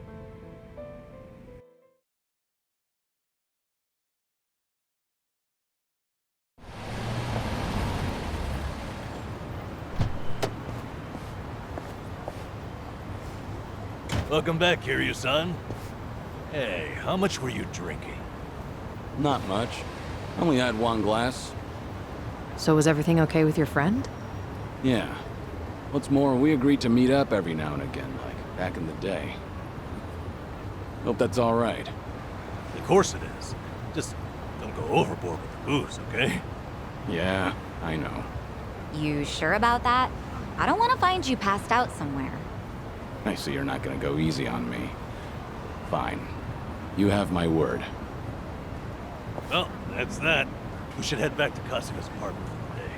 Welcome back, Kiryu-san. Hey, how much were you drinking? Not much. Only had one glass. So was everything okay with your friend? Yeah. What's more, we agreed to meet up every now and again, like back in the day. Hope that's all right. Of course it is. Just don't go overboard with the booze, okay? Yeah, I know. You sure about that? I don't want to find you passed out somewhere. I see you're not gonna go easy on me. Fine. You have my word. Well, that's that. We should head back to Kasuga's apartment for the day.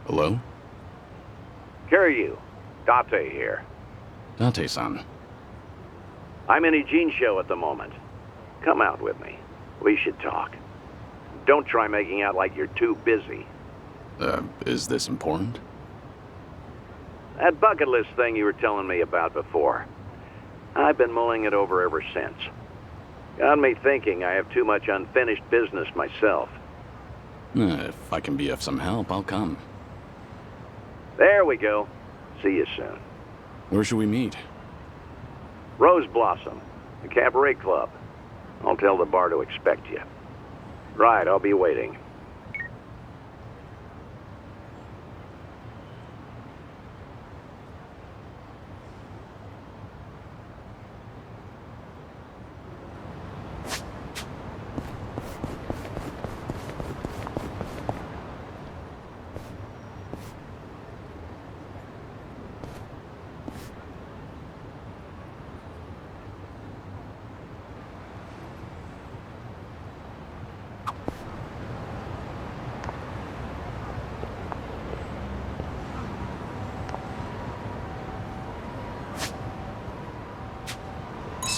Hello? Kiryu, Date here. Date-san. I'm in Ijincho at the moment. Come out with me. We should talk. Don't try making out like you're too busy. Is this important? That bucket list thing you were telling me about before. I've been mulling it over ever since. Got me thinking I have too much unfinished business myself. If I can be of some help, I'll come. There we go. See you soon. Where should we meet? Rose Blossom, the cabaret club. I'll tell the bar to expect you. Right, I'll be waiting.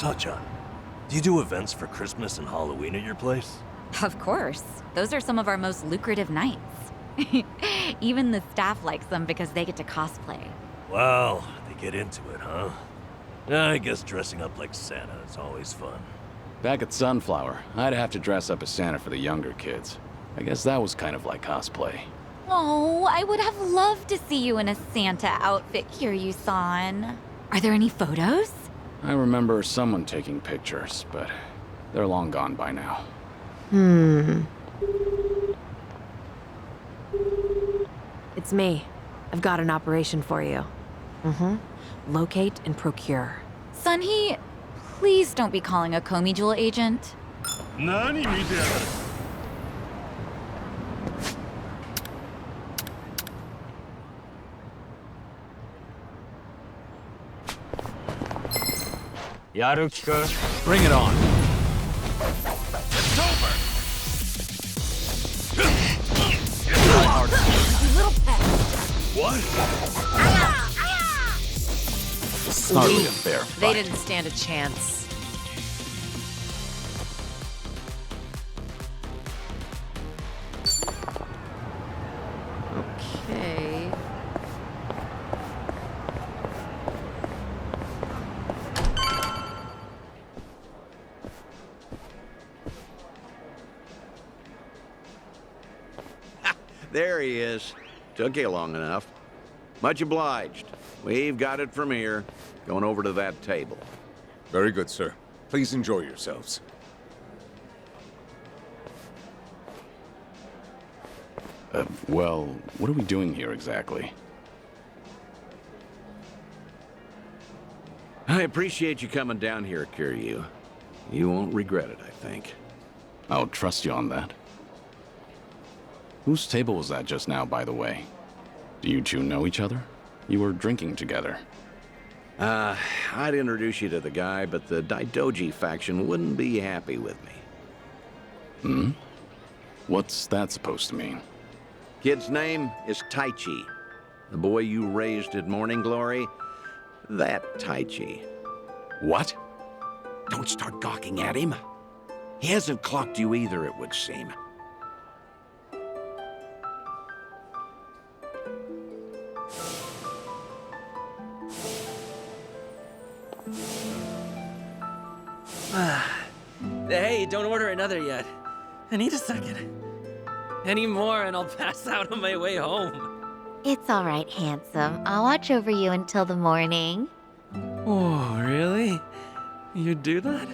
Sachan, do you do events for Christmas and Halloween at your place? Of course. Those are some of our most lucrative nights. Even the staff likes them because they get to cosplay. Wow, they get into it, huh? I guess dressing up like Santa is always fun. Back at Sunflower, I'd have to dress up as Santa for the younger kids. I guess that was kind of like cosplay. Oh, I would have loved to see you in a Santa outfit, Kiryu-san. Are there any photos? I remember someone taking pictures, but they're long gone by now. It's me. I've got an operation for you. Locate and procure. Sunhee, please don't be calling a Komi Jewel agent. Nani見てやがる Bring it on. It's over! Little pet. What? It's not really a fair fight. They didn't stand a chance. Okay. There he is. Took you long enough. Much obliged. We've got it from here. Going over to that table. Very good, sir. Please enjoy yourselves. Well, what are we doing here exactly? I appreciate you coming down here, Kiryu. You won't regret it, I think. I'll trust you on that. Whose table was that just now, by the way? Do you two know each other? You were drinking together. I'd introduce you to the guy, but the Daidoji faction wouldn't be happy with me. What's that supposed to mean? Kid's name is Taichi. The boy you raised at Morning Glory, that Taichi. What? Don't start gawking at him. He hasn't clocked you either, it would seem. Hey, don't order another yet. I need a second. Any more and I'll pass out on my way home. It's all right, handsome. I'll watch over you until the morning. Oh, really? You'd do that?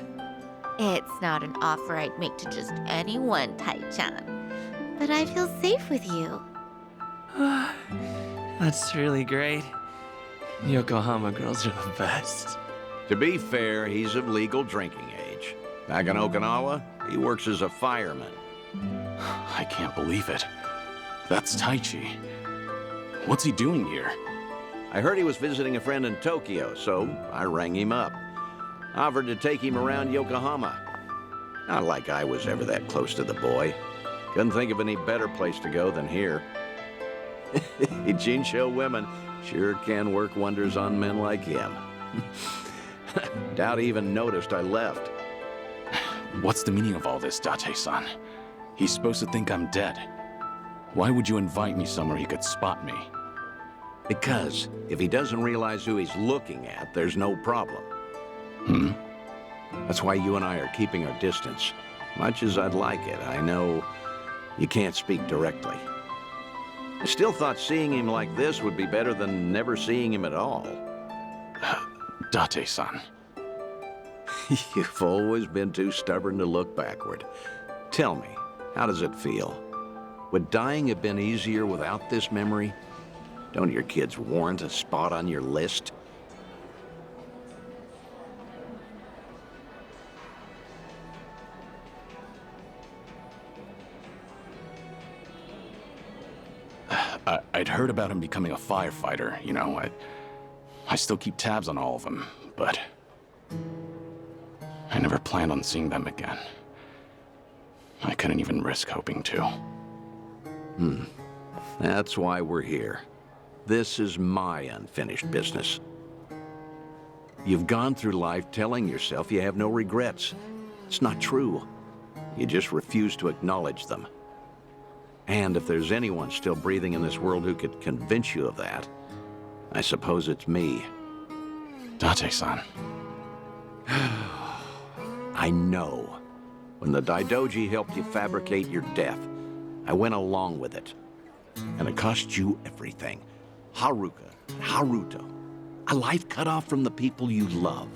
It's not an offer I'd make to just anyone, Tai-chan. But I feel safe with you. That's really great. Yokohama girls are the best. To be fair, he's of legal drinking age. Back in Okinawa, he works as a fireman. I can't believe it. That's Taichi. What's he doing here? I heard he was visiting a friend in Tokyo, so I rang him up. Offered to take him around Yokohama. Not like I was ever that close to the boy. Couldn't think of any better place to go than here. Jinsho women sure can work wonders on men like him. Doubt he even noticed I left. What's the meaning of all this, Date-san? He's supposed to think I'm dead. Why would you invite me somewhere he could spot me? Because if he doesn't realize who he's looking at, there's no problem. That's why you and I are keeping our distance. Much as I'd like it, I know you can't speak directly. I still thought seeing him like this would be better than never seeing him at all. Date-san. You've always been too stubborn to look backward. Tell me, how does it feel? Would dying have been easier without this memory? Don't your kids warrant a spot on your list? I'd heard about him becoming a firefighter, you know. I still keep tabs on all of them, but I never planned on seeing them again. I couldn't even risk hoping to. That's why we're here. This is my unfinished business. You've gone through life telling yourself you have no regrets. It's not true. You just refuse to acknowledge them. And if there's anyone still breathing in this world who could convince you of that, I suppose it's me. Date-san. I know. When the Daidoji helped you fabricate your death, I went along with it. And it cost you everything. Haruka, Haruto. A life cut off from the people you love.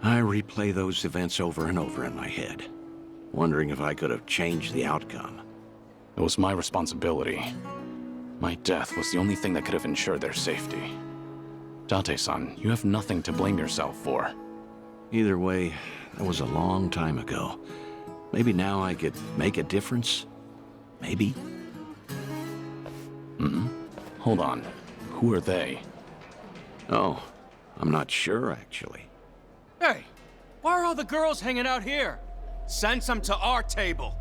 I replay those events over and over in my head, wondering if I could have changed the outcome. It was my responsibility. My death was the only thing that could have ensured their safety. Date-san, you have nothing to blame yourself for. Either way, that was a long time ago. Maybe now I could make a difference? Maybe? Hold on. Who are they? Oh, I'm not sure, actually. Hey, why are all the girls hanging out here? Send some to our table.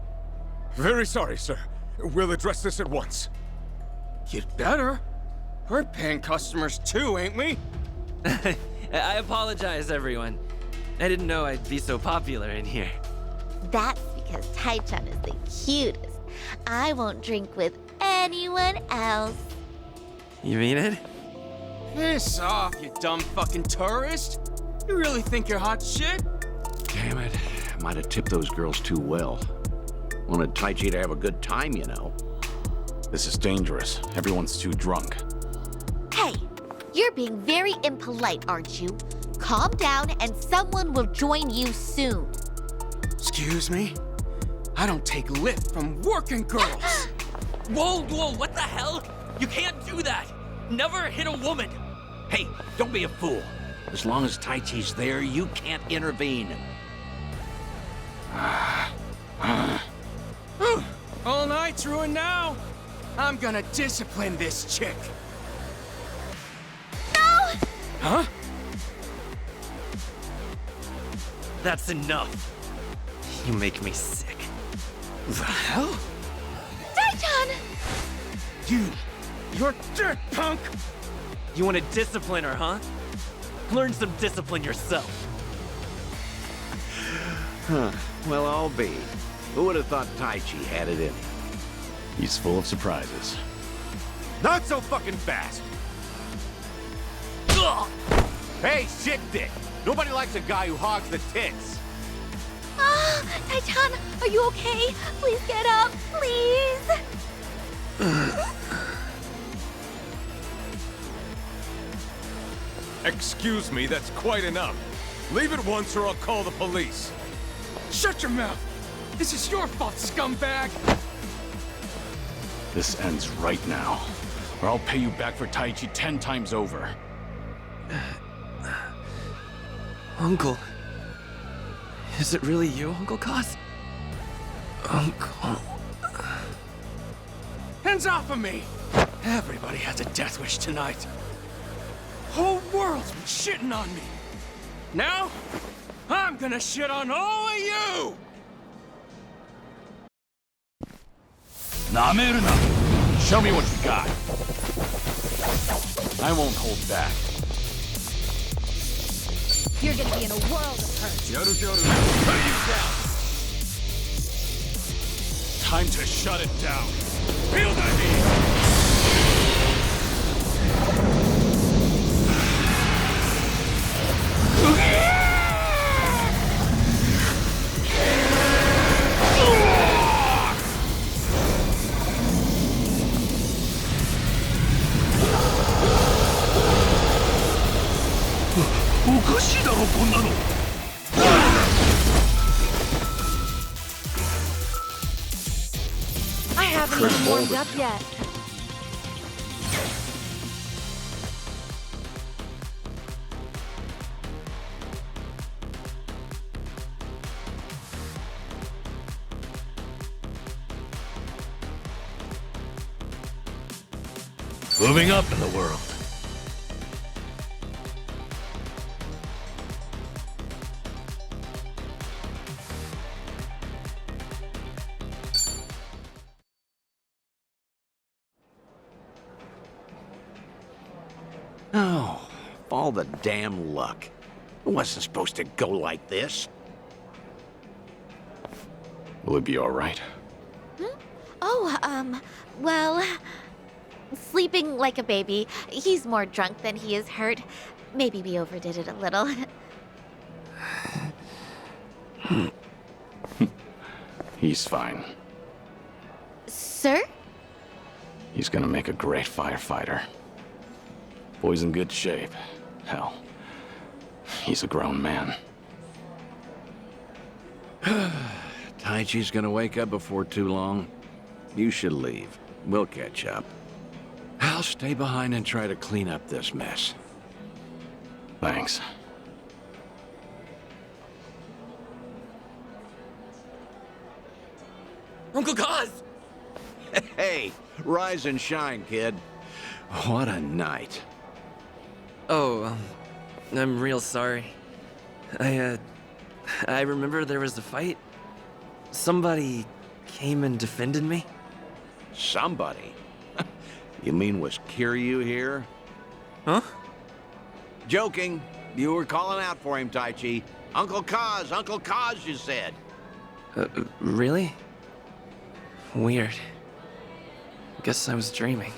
Very sorry, sir. We'll address this at once. You'd better. We're paying customers too, ain't we? I apologize, everyone. I didn't know I'd be so popular in here. That's because Tai-chan is the cutest. I won't drink with anyone else. You mean it? Piss off, you dumb fucking tourist. You really think you're hot shit? Damn it. I might have tipped those girls too well. Wanted Taichi to have a good time, you know. This is dangerous. Everyone's too drunk. Hey, you're being very impolite, aren't you? Calm down and someone will join you soon. Excuse me? I don't take lip from working girls. Whoa, what the hell? You can't do that! Never hit a woman! Hey, don't be a fool. As long as Taichi's there, you can't intervene. All night's ruined now. I'm gonna discipline this chick. No! Huh? That's enough. You make me sick. The hell? Tai-chan! You're dirt, punk! You want to discipline her, huh? Learn some discipline yourself. Huh. Well, I'll be. Who would have thought Taichi had it in him? He's full of surprises. Not so fucking fast! Ugh! Hey, shit dick! Nobody likes a guy who hogs the tits! Ah, Tai-chan, are you okay? Please get up, please! Excuse me, that's quite enough. Leave it once or I'll call the police. Shut your mouth! This is your fault, scumbag! This ends right now, or I'll pay you back for Taichi 10 times over. Uncle. Is it really you, Uncle Cos? Uncle. Hands off of me! Everybody has a death wish tonight. Whole world's been shitting on me. Now, I'm gonna shit on all of you! Show me what you got. I won't hold back. You're gonna be in a world of hurt. Put you down! Time to shut it down. Feel the heat! I haven't even warmed up yet. Moving up in the world. Oh, all the damn luck. It wasn't supposed to go like this. Will it be all right? Oh, well, sleeping like a baby. He's more drunk than he is hurt. Maybe we overdid it a little. He's fine. Sir? He's gonna make a great firefighter. Boy's in good shape. Hell, he's a grown man. Taichi's gonna wake up before too long. You should leave. We'll catch up. I'll stay behind and try to clean up this mess. Thanks. Uncle Kaz! Hey, rise and shine, kid. What a night. Oh, I'm real sorry. I remember there was a fight. Somebody came and defended me. Somebody? You mean was Kiryu here? Huh? Joking. You were calling out for him, Taichi. Uncle Kaz, you said. Really? Weird. Guess I was dreaming.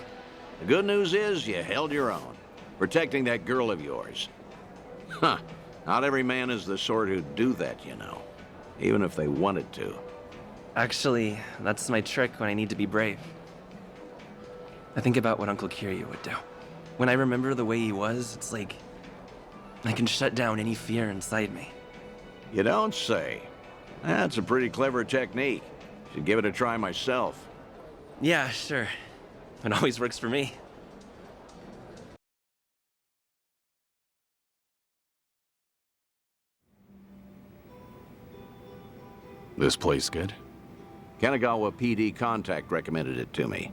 The good news is you held your own, protecting that girl of yours. Huh. Not every man is the sort who'd do that, you know. Even if they wanted to. Actually, that's my trick when I need to be brave. I think about what Uncle Kiryu would do. When I remember the way he was, it's like I can shut down any fear inside me. You don't say. That's a pretty clever technique. Should give it a try myself. Yeah, sure. It always works for me. This place good? Kanagawa PD contact recommended it to me.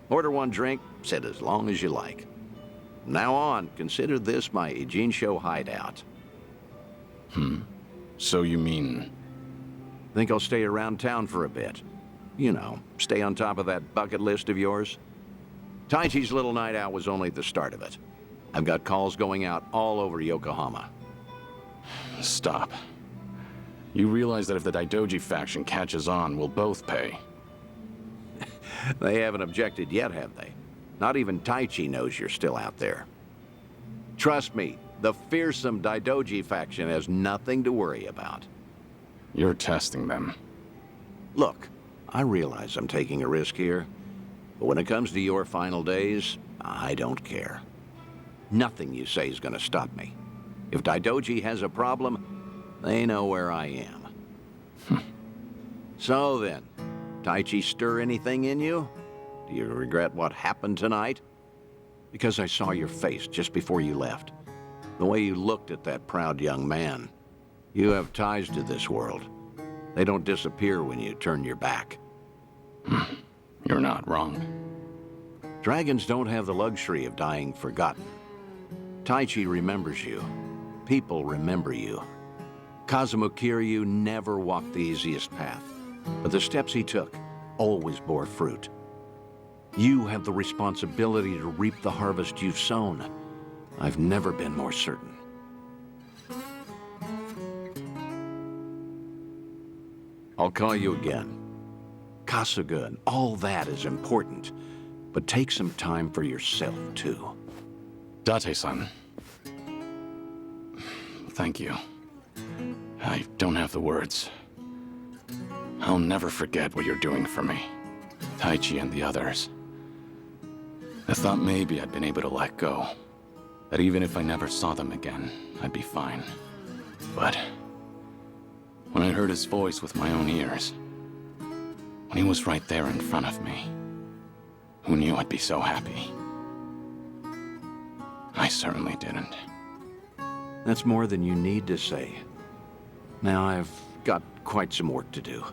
Order one drink, sit as long as you like. From now on, consider this my Ijincho hideout. So you mean... Think I'll stay around town for a bit. You know, stay on top of that bucket list of yours. Taichi's little night out was only the start of it. I've got calls going out all over Yokohama. Stop. You realize that if the Daidoji faction catches on, we'll both pay. They haven't objected yet, have they? Not even Taichi knows you're still out there. Trust me, the fearsome Daidoji faction has nothing to worry about. You're testing them. Look, I realize I'm taking a risk here, but when it comes to your final days, I don't care. Nothing you say is gonna stop me. If Daidoji has a problem, they know where I am. So then, Taichi stir anything in you? Do you regret what happened tonight? Because I saw your face just before you left. The way you looked at that proud young man. You have ties to this world. They don't disappear when you turn your back. You're not wrong. Dragons don't have the luxury of dying forgotten. Taichi remembers you. People remember you. Kazuma Kiryu never walked the easiest path, but the steps he took always bore fruit. You have the responsibility to reap the harvest you've sown. I've never been more certain. I'll call you again. Kasuga and all that is important, but take some time for yourself, too. Date-san. Thank you. I don't have the words. I'll never forget what you're doing for me. Taichi and the others. I thought maybe I'd been able to let go. That even if I never saw them again, I'd be fine. But when I heard his voice with my own ears, when he was right there in front of me, who knew I'd be so happy? I certainly didn't. That's more than you need to say. Now I've got quite some work to do.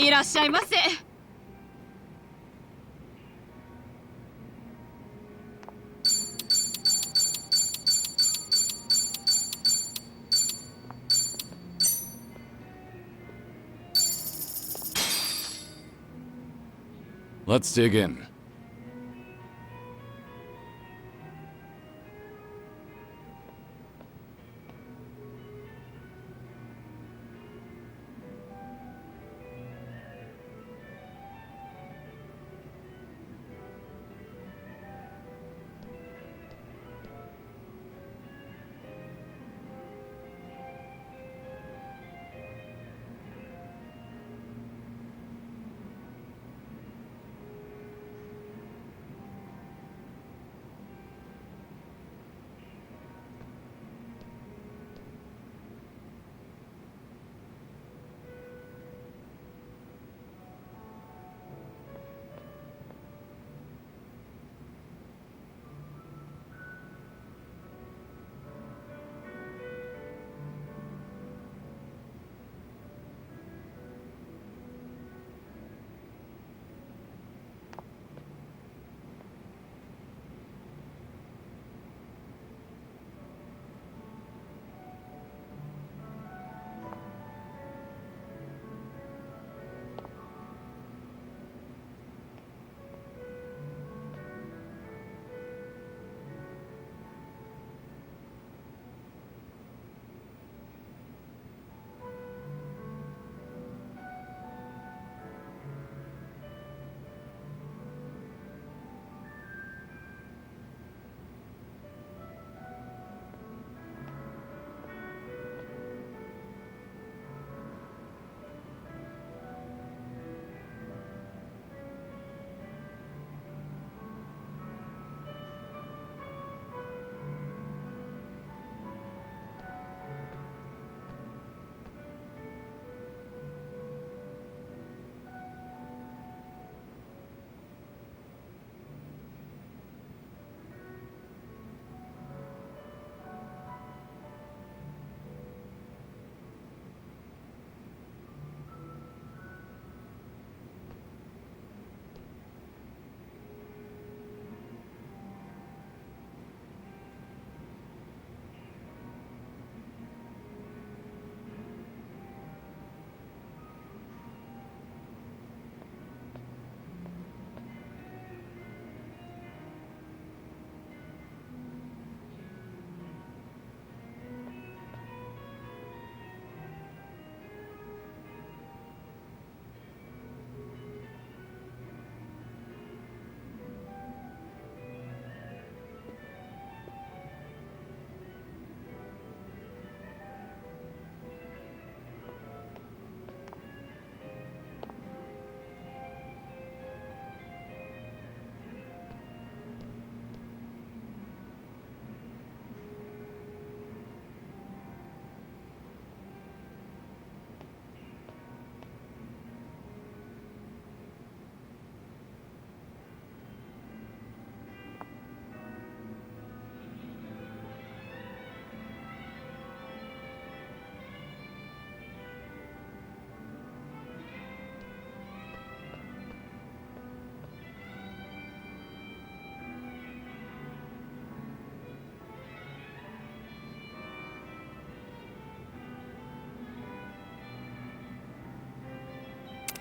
いらっしゃいませ。Let's dig in.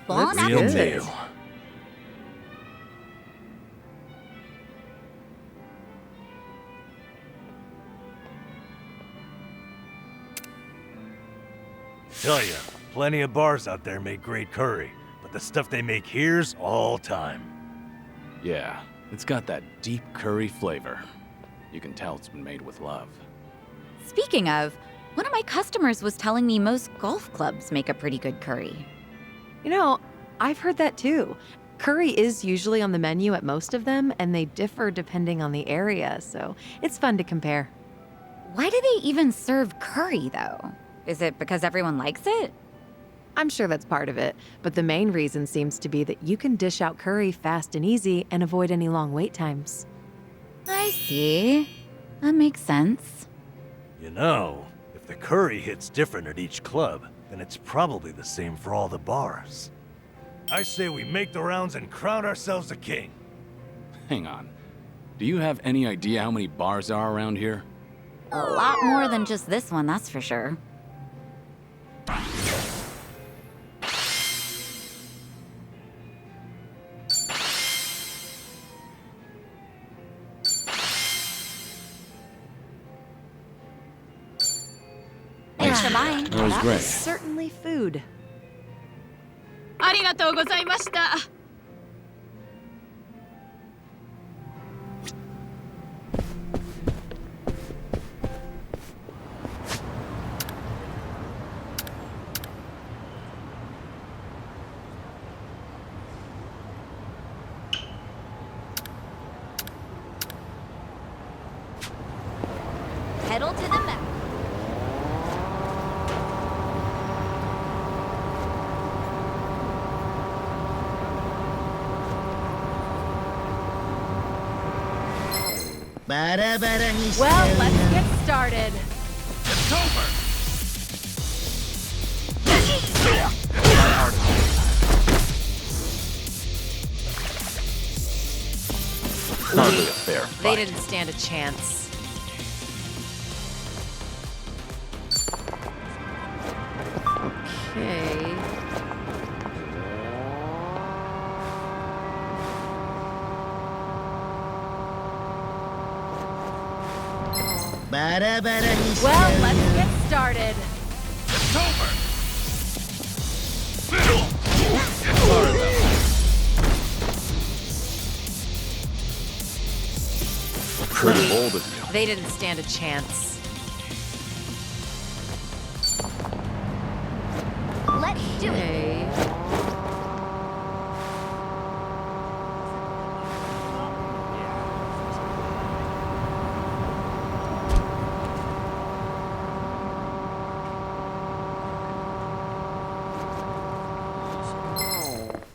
Bon Real appetit. meal. Tell ya, plenty of bars out there make great curry, but the stuff they make here's all time. Yeah, it's got that deep curry flavor. You can tell it's been made with love. Speaking of, one of my customers was telling me most golf clubs make a pretty good curry. You know, I've heard that too. Curry is usually on the menu at most of them, and they differ depending on the area, so it's fun to compare. Why do they even serve curry, though? Is it because everyone likes it? I'm sure that's part of it, but the main reason seems to be that you can dish out curry fast and easy and avoid any long wait times. I see. That makes sense. You know, if the curry hits different at each club, then it's probably the same for all the bars. I say we make the rounds and crown ourselves a king. Hang on. Do you have any idea how many bars there are around here? A lot more than just this one, that's for sure. Thanks for buying. That was That great. was certainly food. ありがとうございました Pedal to the metal. Well, let's get started. It's over! Hardly a fair They fight. didn't stand a chance. Okay. Well, let's get started. It's over! Pretty bold of you. They didn't stand a chance. Let's do it.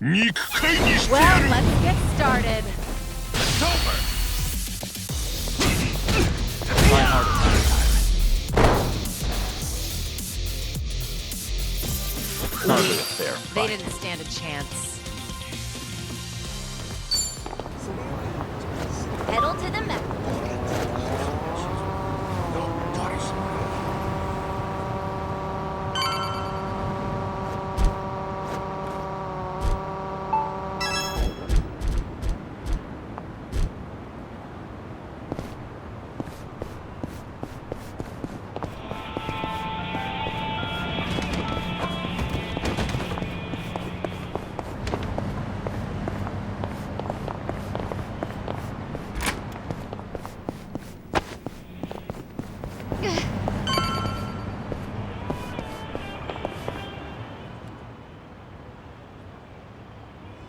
Okay. Well, let's get started. It's over! My heart attack. Hardly a fair They fight. didn't stand a chance. Pedal to the metal.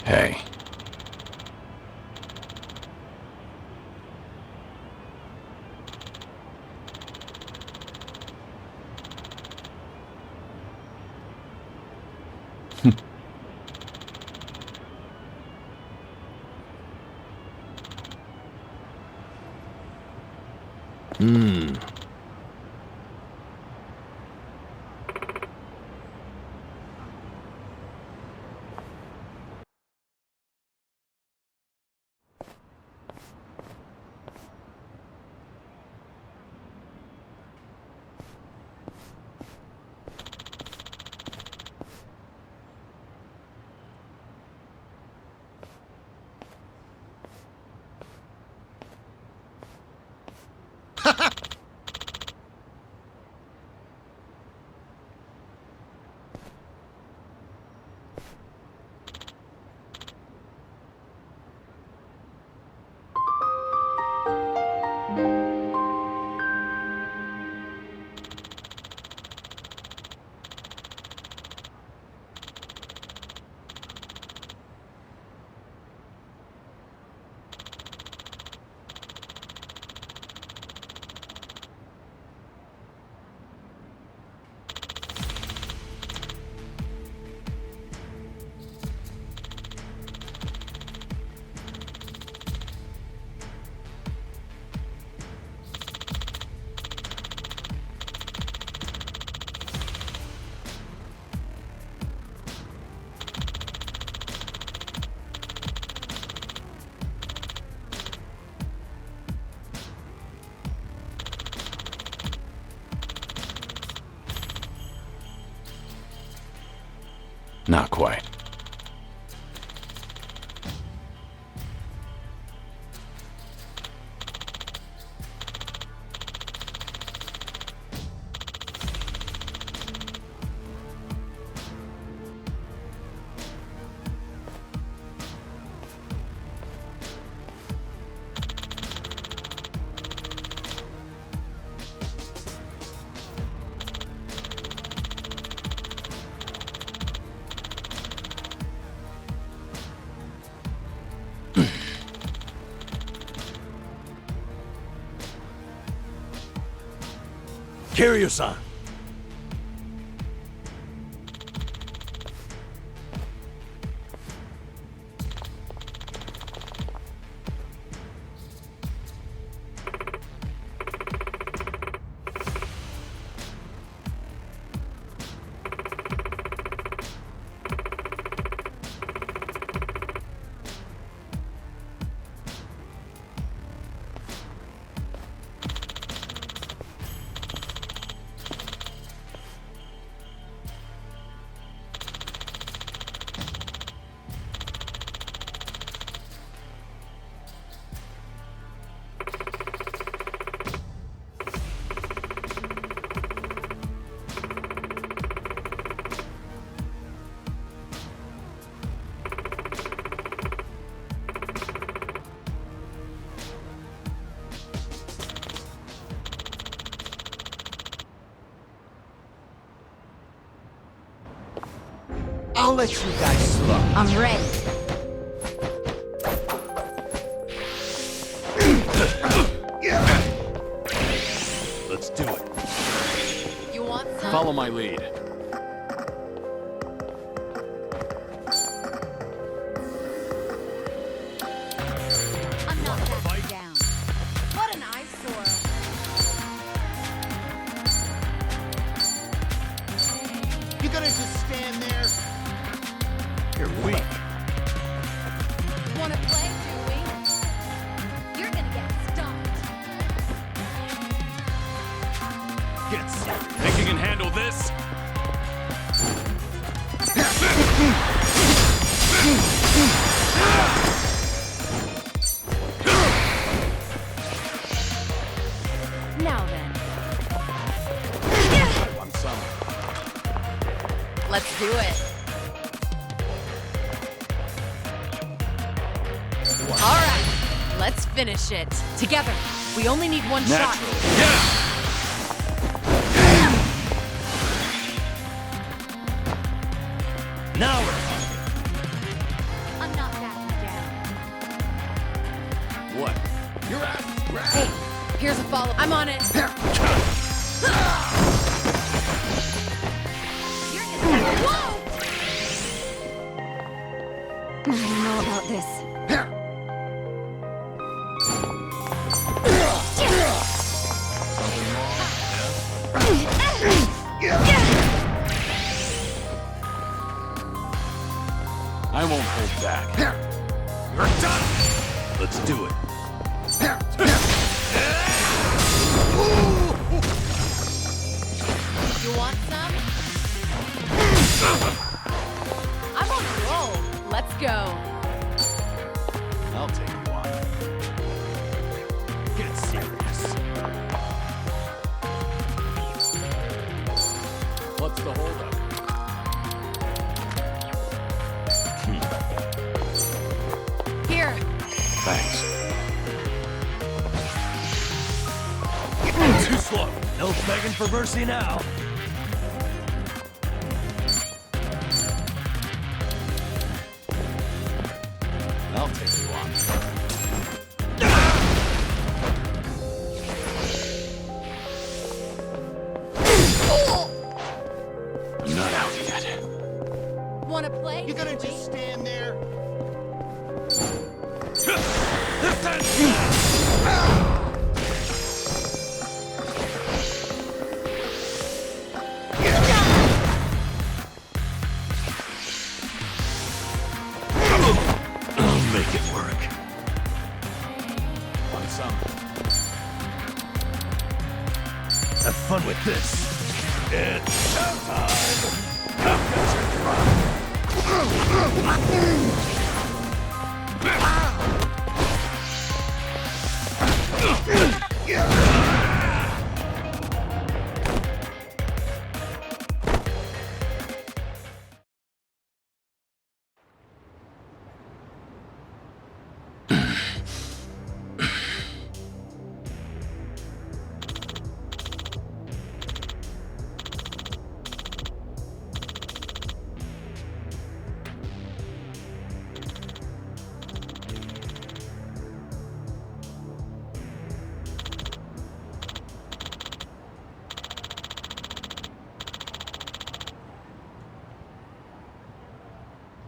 Hey. Not quite. Kiryu-san! I'll let you guys slow. I'm ready. Let's do it. You want some? Follow my lead. I'm not backing down. What an eyesore. You gonna just stand there? You're weak. Wanna play, do we? You're gonna get stomped. Get serious. Think you can handle this? Now then. I want some. Let's do it. All right, let's finish it. Together. We only need one shot. Now we're I'm not backing down. What? Your ass is grass. Hey, here's a follow. I'm on it. Whoa! I don't know about this. I won't hold back. You're done! Let's do it. You want some? I'm on a roll. Let's go. I'll take a walk. Get serious. begging for mercy now. I'll take you on. I'm not out yet. Wanna play? You're gonna just stand there? I'll make it work. Want some? Have fun with this. It's showtime!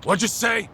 What'd you say?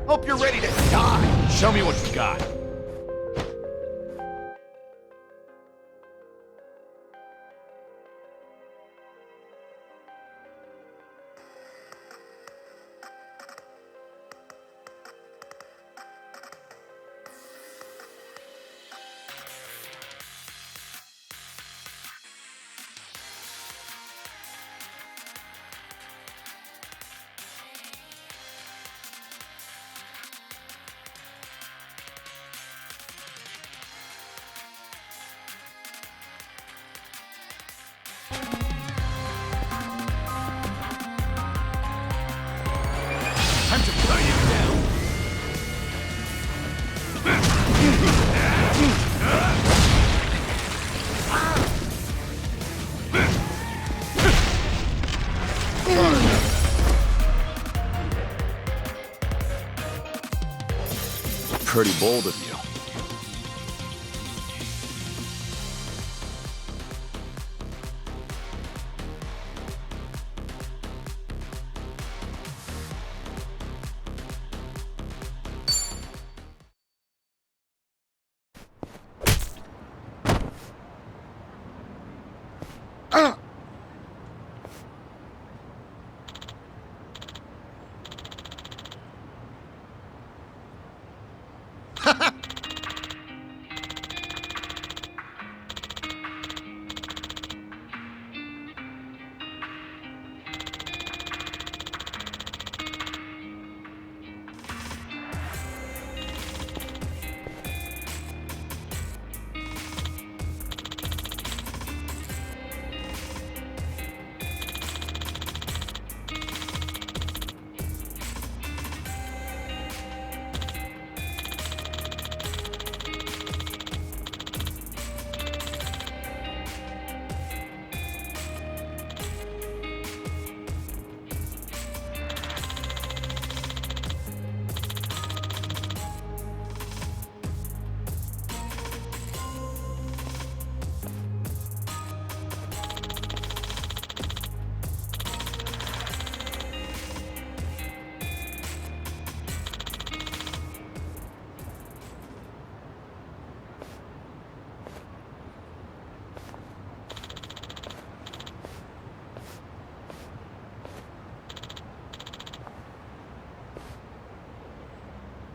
Hope you're ready to die. Show me what you got. Time to burn you down! Pretty bold of you.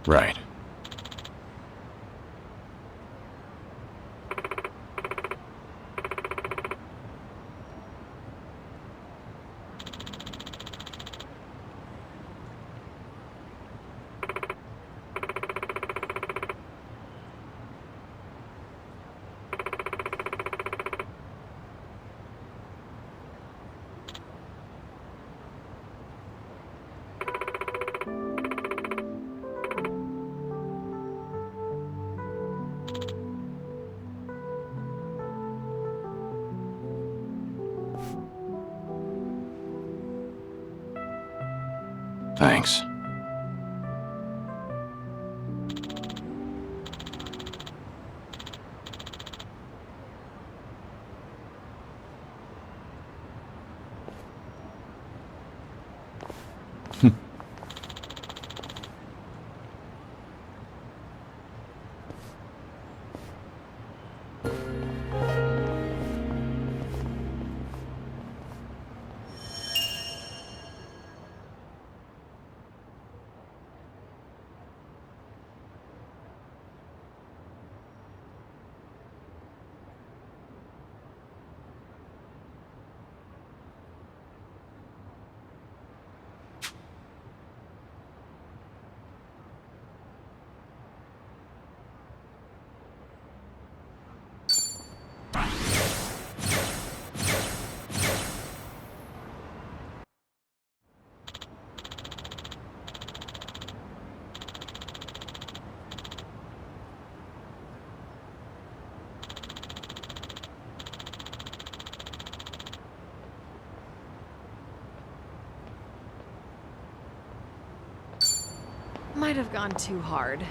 Right. Thanks. Might have gone too hard.